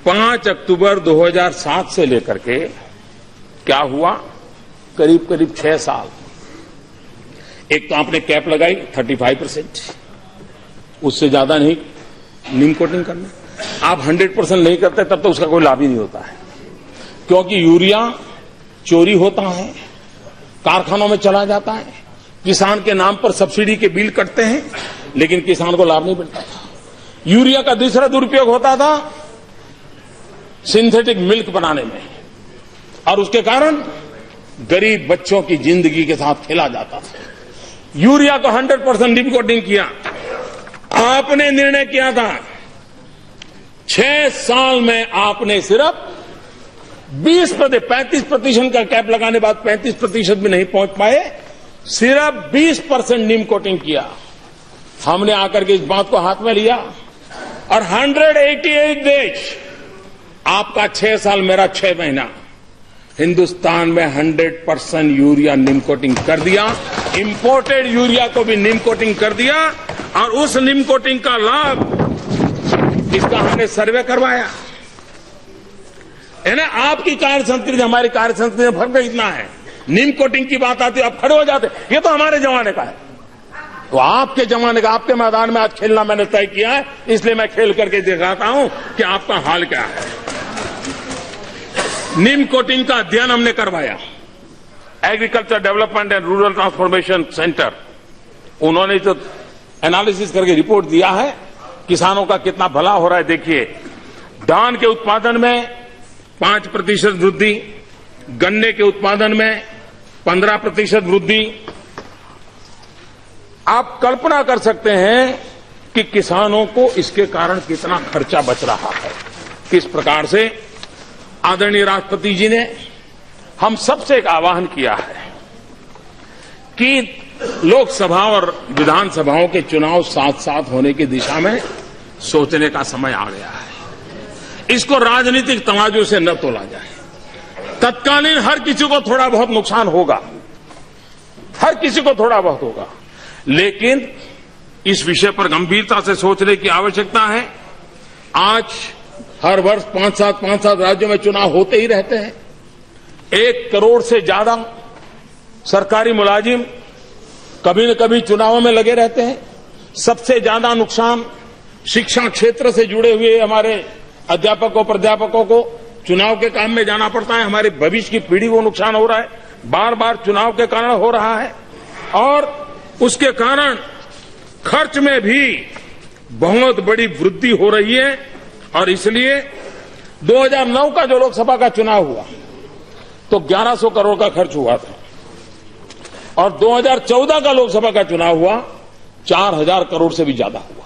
Speaker 1: 5 अक्टूबर 2007 से लेकर के क्या हुआ, करीब करीब 6 साल। एक तो आपने कैप लगाई 35%, उससे ज्यादा नहीं नीम कोटिंग करना। आप 100% नहीं करते तब तो उसका कोई लाभ ही नहीं होता है, क्योंकि यूरिया चोरी होता है, कारखानों में चला जाता है, किसान के नाम पर सब्सिडी के बिल कटते हैं, लेकिन किसान को लाभ नहीं मिलता था। यूरिया का दूसरा दुरुपयोग होता था सिंथेटिक मिल्क बनाने में, और उसके कारण गरीब बच्चों की जिंदगी के साथ खेला जाता था। यूरिया को 100% नीम कोटिंग किया। आपने निर्णय किया था 6 साल में आपने सिर्फ 35% का कैप लगाने बाद 35% भी नहीं पहुंच पाए, सिर्फ 20% नीम कोटिंग किया। हमने आकर के इस बात को हाथ में लिया और 188 देश, आपका 6 साल मेरा 6 महीना, हिंदुस्तान में 100% यूरिया नीम कोटिंग कर दिया। इंपोर्टेड यूरिया को भी नीम कोटिंग कर दिया, और उस नीम कोटिंग का लाभ, इसका हमने सर्वे करवाया है ना। आपकी कार्य संस्कृति हमारी कार्य संस्कृति में फर्क इतना है। नीम कोटिंग की बात आती है आप खड़े हो जाते, ये तो हमारे जमाने का है। तो आपके जमाने का, आपके मैदान में आज खेलना मैंने तय किया है, इसलिए मैं खेल करके दिखाता हूं कि आपका हाल क्या है। नीम कोटिंग का अध्ययन हमने करवाया, agriculture development and rural transformation centre, उन्होंने जो एनालिसिस करके रिपोर्ट दिया है, किसानों का कितना भला हो रहा है। देखिए, धान के उत्पादन में 5% वृद्धि, गन्ने के उत्पादन में 15% वृद्धि। आप कल्पना कर सकते हैं कि किसानों को इसके कारण कितना खर्चा बच रहा है। किस प्रकार से आदरणीय राष्ट्रपति जी ने हम सबसे एक आह्वान किया है कि लोकसभा और विधानसभाओं के चुनाव साथ साथ होने की दिशा में सोचने का समय आ गया है। इसको राजनीतिक तमाजों से न तोला जाए। तत्कालीन हर किसी को थोड़ा बहुत नुकसान होगा, हर किसी को थोड़ा बहुत होगा, लेकिन इस विषय पर गंभीरता से सोचने की आवश्यकता है। आज हर वर्ष 5-7 राज्यों में चुनाव होते ही रहते हैं। 1 करोड़ से ज्यादा सरकारी मुलाजिम कभी न कभी चुनावों में लगे रहते हैं। सबसे ज्यादा नुकसान शिक्षा क्षेत्र से जुड़े हुए हमारे अध्यापकों प्राध्यापकों को चुनाव के काम में जाना पड़ता है। हमारे भविष्य की पीढ़ी को नुकसान हो रहा है, बार बार चुनाव के कारण हो रहा है, और उसके कारण खर्च में भी बहुत बड़ी वृद्धि हो रही है। और इसलिए 2009 का जो लोकसभा का चुनाव हुआ तो 1100 करोड़ का खर्च हुआ था, और 2014 का लोकसभा का चुनाव हुआ 4000 करोड़ से भी ज्यादा हुआ।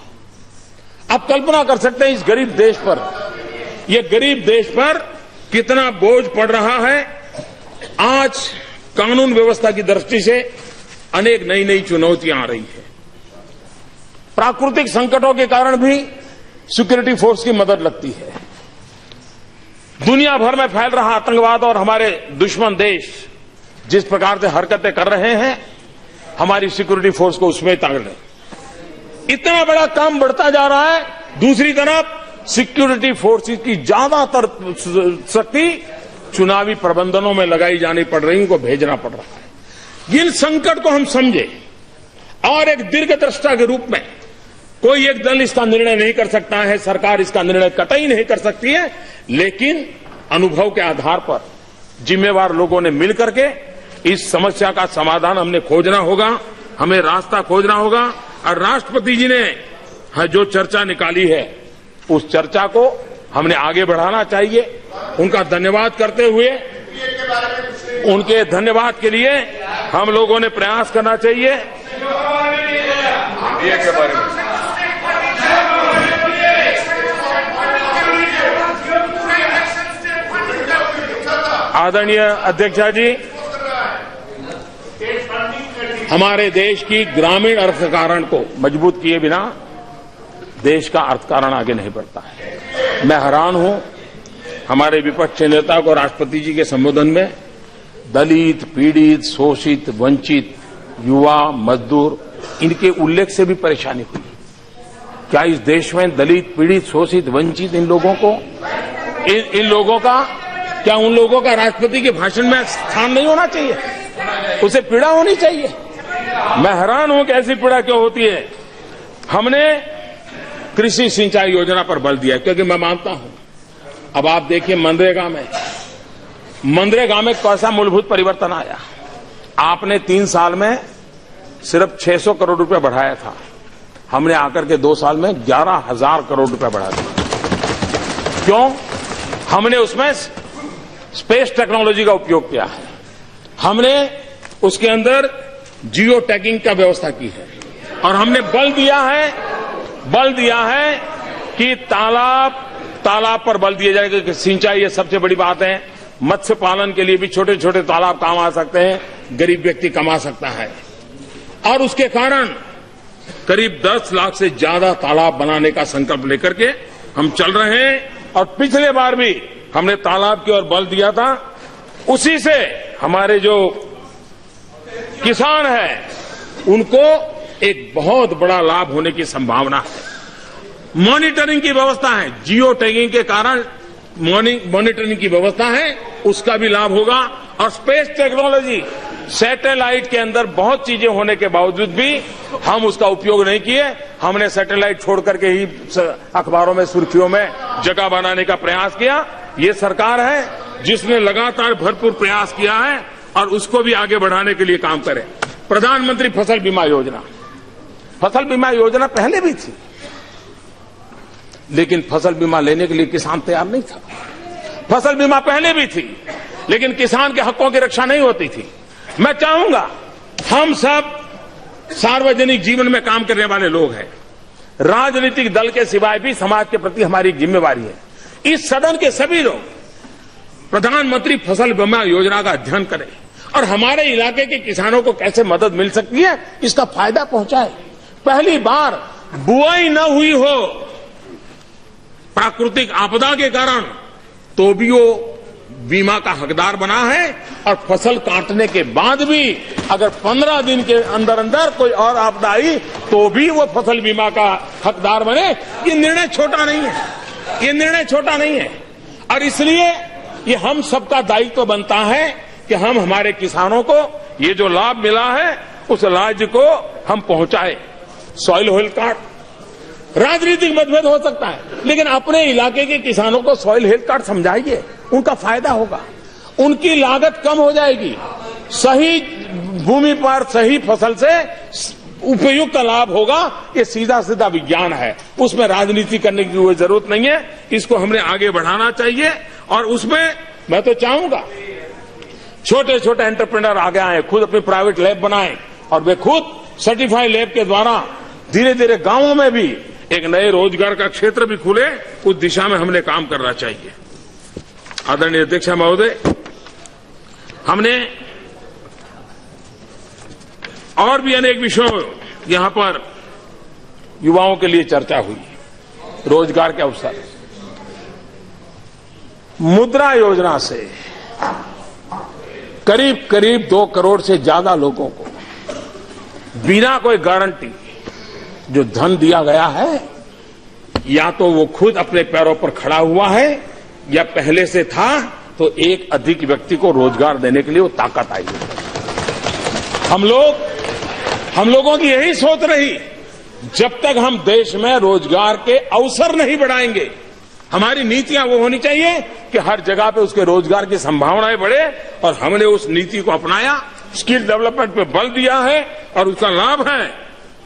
Speaker 1: आप कल्पना कर सकते हैं इस गरीब देश पर, ये गरीब देश पर कितना बोझ पड़ रहा है। आज कानून व्यवस्था की दृष्टि से अनेक नई नई चुनौतियां आ रही है। प्राकृतिक संकटों के कारण भी सिक्योरिटी फोर्स की मदद लगती है। दुनिया भर में फैल रहा आतंकवाद और हमारे दुश्मन देश जिस प्रकार से हरकतें कर रहे हैं, हमारी सिक्योरिटी फोर्स को उसमें ताकत है। इतना बड़ा काम बढ़ता जा रहा है, दूसरी तरफ सिक्योरिटी फोर्सेस की ज्यादातर शक्ति चुनावी प्रबंधनों में लगाई जानी पड़ रही, उनको भेजना पड़ रहा है। इन संकट को हम समझे और एक दीर्घदृष्टा के रूप में, कोई एक दल इसका निर्णय नहीं कर सकता है, सरकार इसका निर्णय कतई नहीं कर सकती है, लेकिन अनुभव के आधार पर जिम्मेवार लोगों ने मिलकर के इस समस्या का समाधान हमने खोजना होगा, हमें रास्ता खोजना होगा। और राष्ट्रपति जी ने जो चर्चा निकाली है उस चर्चा को हमने आगे बढ़ाना चाहिए। उनका धन्यवाद करते हुए, उनके धन्यवाद के लिए हम लोगों ने प्रयास करना चाहिए। आदरणीय अध्यक्षा जी, हमारे देश की ग्रामीण अर्थकारण को मजबूत किए बिना देश का अर्थकारण आगे नहीं बढ़ता है। मैं हैरान हूं, हमारे विपक्ष के नेता को राष्ट्रपति जी के संबोधन में दलित, पीड़ित, शोषित, वंचित, युवा, मजदूर, इनके उल्लेख से भी परेशानी हुई। क्या इस देश में दलित, पीड़ित, शोषित, वंचित इन लोगों का क्या उन लोगों का राष्ट्रपति के भाषण में स्थान नहीं होना चाहिए? उसे पीड़ा होनी चाहिए। मैं हैरान हूं कि ऐसी पीड़ा क्यों होती है। हमने कृषि सिंचाई योजना पर बल दिया, क्योंकि मैं मानता हूं, अब आप देखिए मनरेगा में कैसा मूलभूत परिवर्तन आया। आपने 3 साल में सिर्फ 600 करोड़ रुपए बढ़ाया था, हमने आकर के 2 साल में 11,000 करोड़ रुपए बढ़ा दिया। क्यों? हमने उसमें स्पेस टेक्नोलॉजी का उपयोग किया है, हमने उसके अंदर जियो टैगिंग का व्यवस्था की है, और हमने बल दिया है कि तालाब पर बल दिया जाएगा कि सिंचाई, ये सबसे बड़ी बात है। मत्स्य पालन के लिए भी छोटे छोटे तालाब काम आ सकते हैं, गरीब व्यक्ति कमा सकता है, और उसके कारण करीब 10 लाख से ज्यादा तालाब बनाने का संकल्प लेकर के हम चल रहे हैं। और पिछले बार भी हमने तालाब की ओर बल दिया था, उसी से हमारे जो किसान हैं उनको एक बहुत बड़ा लाभ होने की संभावना है। मॉनिटरिंग की व्यवस्था है, जियो टैगिंग के कारण मॉनिटरिंग की व्यवस्था है, उसका भी लाभ होगा। और स्पेस टेक्नोलॉजी, सैटेलाइट के अंदर बहुत चीजें होने के बावजूद भी हम उसका उपयोग नहीं किए। हमने सैटेलाइट छोड़ करके ही अखबारों में, सुर्खियों में जगह बनाने का प्रयास किया। ये सरकार है जिसने लगातार भरपूर प्रयास किया है और उसको भी आगे बढ़ाने के लिए काम करें। प्रधानमंत्री फसल बीमा योजना, फसल बीमा योजना पहले भी थी, लेकिन फसल बीमा लेने के लिए किसान तैयार नहीं था। फसल बीमा पहले भी थी, लेकिन किसान के हकों की रक्षा नहीं होती थी। मैं चाहूंगा, हम सब सार्वजनिक जीवन में काम करने वाले लोग हैं, राजनीतिक दल के सिवाय भी समाज के प्रति हमारी जिम्मेवारी है। इस सदन के सभी लोग प्रधानमंत्री फसल बीमा योजना का अध्ययन करें और हमारे इलाके के किसानों को कैसे मदद मिल सकती है इसका फायदा पहुंचाए। पहली बार बुआई न हुई हो प्राकृतिक आपदा के कारण, तो भी वो बीमा का हकदार बना है, और फसल काटने के बाद भी अगर 15 दिन के अंदर अंदर कोई और आपदा आई तो भी वो फसल बीमा का हकदार बने। ये निर्णय छोटा नहीं है, ये निर्णय छोटा नहीं है, और इसलिए ये हम सबका दायित्व बनता है कि हम हमारे किसानों को ये जो लाभ मिला है उस लाभ को हम पहुंचाए। सॉइल हेल्थ कार्ड, राजनीतिक मतभेद हो सकता है, लेकिन अपने इलाके के किसानों को सॉइल हेल्थ कार्ड समझाइए, उनका फायदा होगा, उनकी लागत कम हो जाएगी, सही भूमि पर सही फसल से उपयुक्त लाभ होगा। ये सीधा सीधा विज्ञान है, उसमें राजनीति करने की कोई जरूरत नहीं है। इसको हमने आगे बढ़ाना चाहिए, और उसमें मैं तो चाहूंगा छोटे छोटे एंटरप्रेन्योर आगे आए, खुद अपनी प्राइवेट लैब बनाएं, और वे खुद सर्टिफाइड लैब के द्वारा धीरे धीरे गांवों में भी एक नए रोजगार का क्षेत्र भी खुले। उस दिशा में हमने काम करना चाहिए। आदरणीय अध्यक्ष महोदय, हमने और भी अनेक विषयों यहां पर युवाओं के लिए चर्चा हुई, रोजगार के अवसर, मुद्रा योजना से करीब करीब 2 करोड़ से ज्यादा लोगों को बिना कोई गारंटी जो धन दिया गया है, या तो वो खुद अपने पैरों पर खड़ा हुआ है या पहले से था, तो एक अधिक व्यक्ति को रोजगार देने के लिए वो ताकत आई है। हम लोगों की यही सोच रही, जब तक हम देश में रोजगार के अवसर नहीं बढ़ाएंगे, हमारी नीतियां वो होनी चाहिए कि हर जगह पे उसके रोजगार की संभावनाएं बढ़े, और हमने उस नीति को अपनाया, स्किल डेवलपमेंट पे बल दिया है, और उसका लाभ है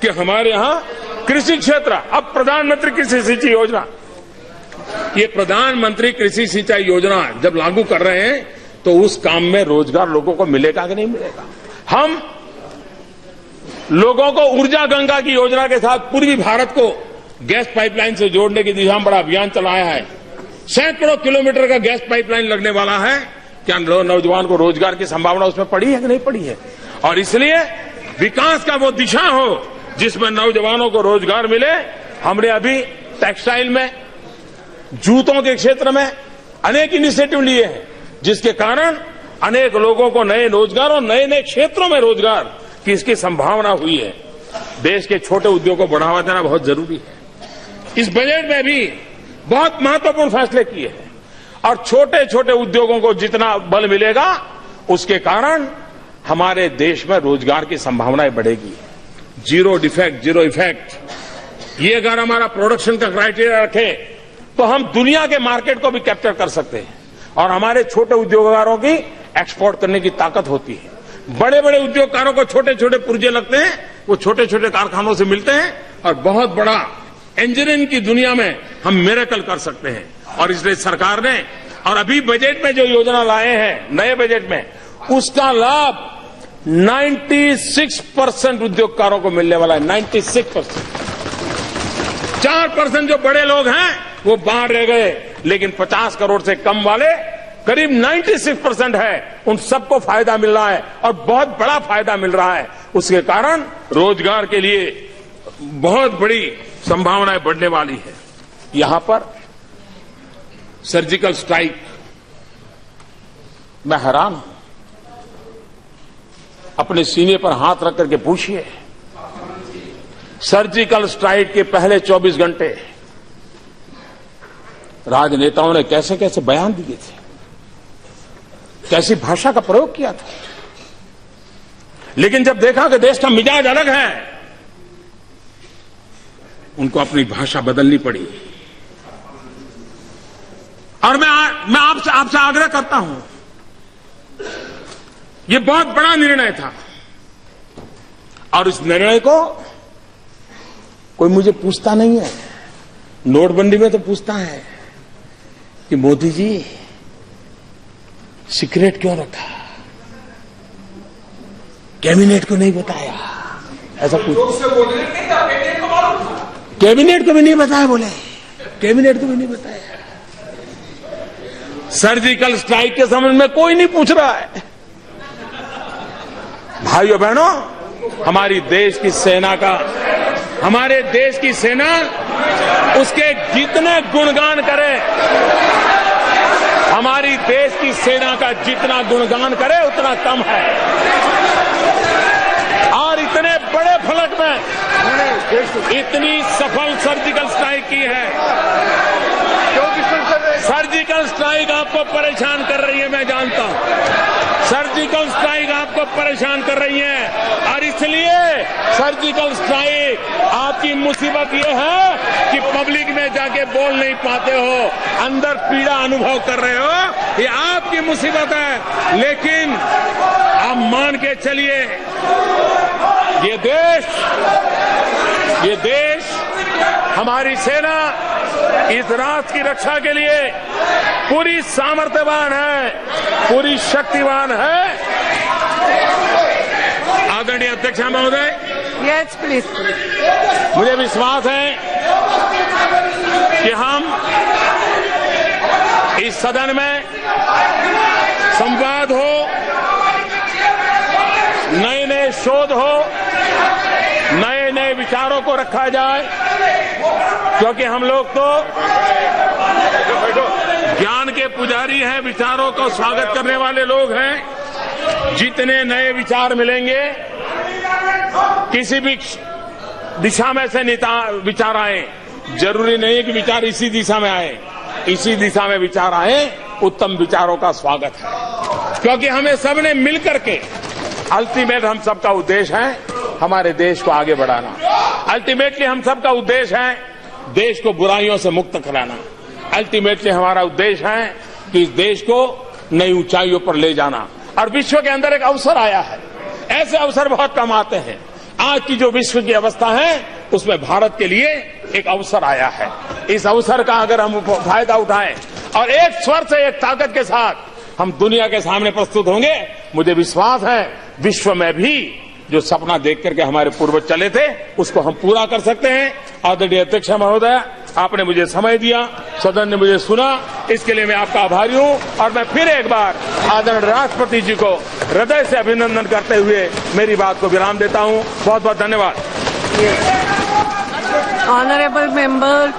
Speaker 1: कि हमारे यहां कृषि क्षेत्र, अब प्रधानमंत्री कृषि सिंचाई योजना, ये प्रधानमंत्री कृषि सिंचाई योजना जब लागू कर रहे हैं तो उस काम में रोजगार लोगों को मिलेगा कि नहीं मिलेगा। हम लोगों को ऊर्जा गंगा की योजना के साथ पूर्वी भारत को गैस पाइपलाइन से जोड़ने की दिशा में बड़ा अभियान चलाया है। सैकड़ों किलोमीटर का गैस पाइपलाइन लगने वाला है। क्या नौजवान को रोजगार की संभावना उसमें पड़ी है कि नहीं पड़ी है? और इसलिए विकास का वो दिशा हो जिसमें नौजवानों को रोजगार मिले। हमने अभी टेक्सटाइल में, जूतों के क्षेत्र में अनेक इनिशिएटिव लिए हैं, जिसके कारण अनेक लोगों को नए रोजगार और नए नए क्षेत्रों में रोजगार की इसकी संभावना हुई है। देश के छोटे उद्योगों को बढ़ावा देना बहुत जरूरी है। इस बजट में भी बहुत महत्वपूर्ण फैसले किए हैं, और छोटे छोटे उद्योगों को जितना बल मिलेगा उसके कारण हमारे देश में रोजगार की संभावनाएं बढ़ेगी। जीरो डिफेक्ट, जीरो इफेक्ट, ये अगर हमारा प्रोडक्शन का क्राइटेरिया रखे तो हम दुनिया के मार्केट को भी कैप्चर कर सकते हैं, और हमारे छोटे उद्योगकारों की एक्सपोर्ट करने की ताकत होती है। बड़े बड़े उद्योगकारों को छोटे छोटे पुर्जे लगते हैं, वो छोटे छोटे कारखानों से मिलते हैं, और बहुत बड़ा इंजीनियरिंग की दुनिया में हम मिरेकल कर सकते हैं। और इसलिए सरकार ने, और अभी बजट में जो योजना लाए हैं नए बजट में, उसका लाभ 96% उद्योगकारों को मिलने वाला है। 96%। 4% जो बड़े लोग हैं वो बाहर रह गए, लेकिन 50 करोड़ से कम वाले करीब 96% है, उन सबको फायदा मिल रहा है, और बहुत बड़ा फायदा मिल रहा है। उसके कारण रोजगार के लिए बहुत बड़ी संभावनाएं बढ़ने वाली है। यहां पर सर्जिकल स्ट्राइक, मैं हैरान हूं। अपने सीने पर हाथ रख करके पूछिए, सर्जिकल स्ट्राइक के पहले 24 घंटे राजनेताओं ने कैसे कैसे बयान दिए थे। कैसी भाषा का प्रयोग किया था। लेकिन जब देखा कि देश का मिजाज अलग है, उनको अपनी भाषा बदलनी पड़ी। और मैं आपसे आग्रह करता हूं, ये बहुत बड़ा निर्णय था और इस निर्णय को कोई मुझे पूछता नहीं है। नोटबंदी में तो पूछता है कि मोदी जी सीक्रेट क्यों रखा, कैबिनेट को नहीं बताया, ऐसा पूछ। कैबिनेट को भी नहीं बताया, बोले कैबिनेट को भी नहीं बताया। सर्जिकल स्ट्राइक के संबंध में कोई नहीं पूछ रहा है। भाइयों बहनों, हमारे देश की सेना उसके जितने गुणगान करे, हमारी देश की सेना का जितना गुणगान करे उतना कम है। और इतने बड़े फलक में इतनी सफल सर्जिकल स्ट्राइक की है। सर्जिकल स्ट्राइक आपको परेशान कर रही है, मैं जानता हूं। सर्जिकल स्ट्राइक आपको परेशान कर रही है और इसलिए सर्जिकल स्ट्राइक आपकी मुसीबत ये है कि पब्लिक में जाके बोल नहीं पाते हो, अंदर पीड़ा अनुभव कर रहे हो, ये आपकी मुसीबत है। लेकिन आप मान के चलिए, ये देश हमारी सेना इस राष्ट्र की रक्षा के लिए पूरी सामर्थ्यवान है, पूरी शक्तिवान है। आदरणीय अध्यक्ष महोदय,
Speaker 2: यस प्लीज।
Speaker 1: मुझे विश्वास है कि हम इस सदन में संवाद हो, नए नए शोध हो, नए नए विचारों को रखा जाए, क्योंकि हम लोग तो ज्ञान के पुजारी हैं, विचारों को स्वागत करने वाले लोग हैं। जितने नए विचार मिलेंगे, किसी भी दिशा में से विचार आए, जरूरी नहीं है कि विचार इसी दिशा में आए, इसी दिशा में विचार आए, उत्तम विचारों का स्वागत है। क्योंकि हमें सबने मिलकर के, अल्टीमेट हम सबका उद्देश्य है हमारे देश को आगे बढ़ाना। अल्टीमेटली हम सबका उद्देश्य है देश को बुराइयों से मुक्त कराना। अल्टीमेटली हमारा उद्देश्य है कि इस देश को नई ऊंचाइयों पर ले जाना। और विश्व के अंदर एक अवसर आया है, ऐसे अवसर बहुत कम आते हैं। आज की जो विश्व की अवस्था है, उसमें भारत के लिए एक अवसर आया है। इस अवसर का अगर हम फायदा उठाएं और एक स्वर से, एक ताकत के साथ हम दुनिया के सामने प्रस्तुत होंगे, मुझे विश्वास है विश्व में भी जो सपना देख करके हमारे पूर्वज चले थे, उसको हम पूरा कर सकते हैं। आदरणीय अध्यक्ष महोदय, आपने मुझे समय दिया, सदन ने मुझे सुना, इसके लिए मैं आपका आभारी हूं। और मैं फिर एक बार आदरणीय राष्ट्रपति जी को हृदय से अभिनंदन करते हुए मेरी बात को विराम देता हूं। बहुत बहुत धन्यवाद।
Speaker 2: Honorable members,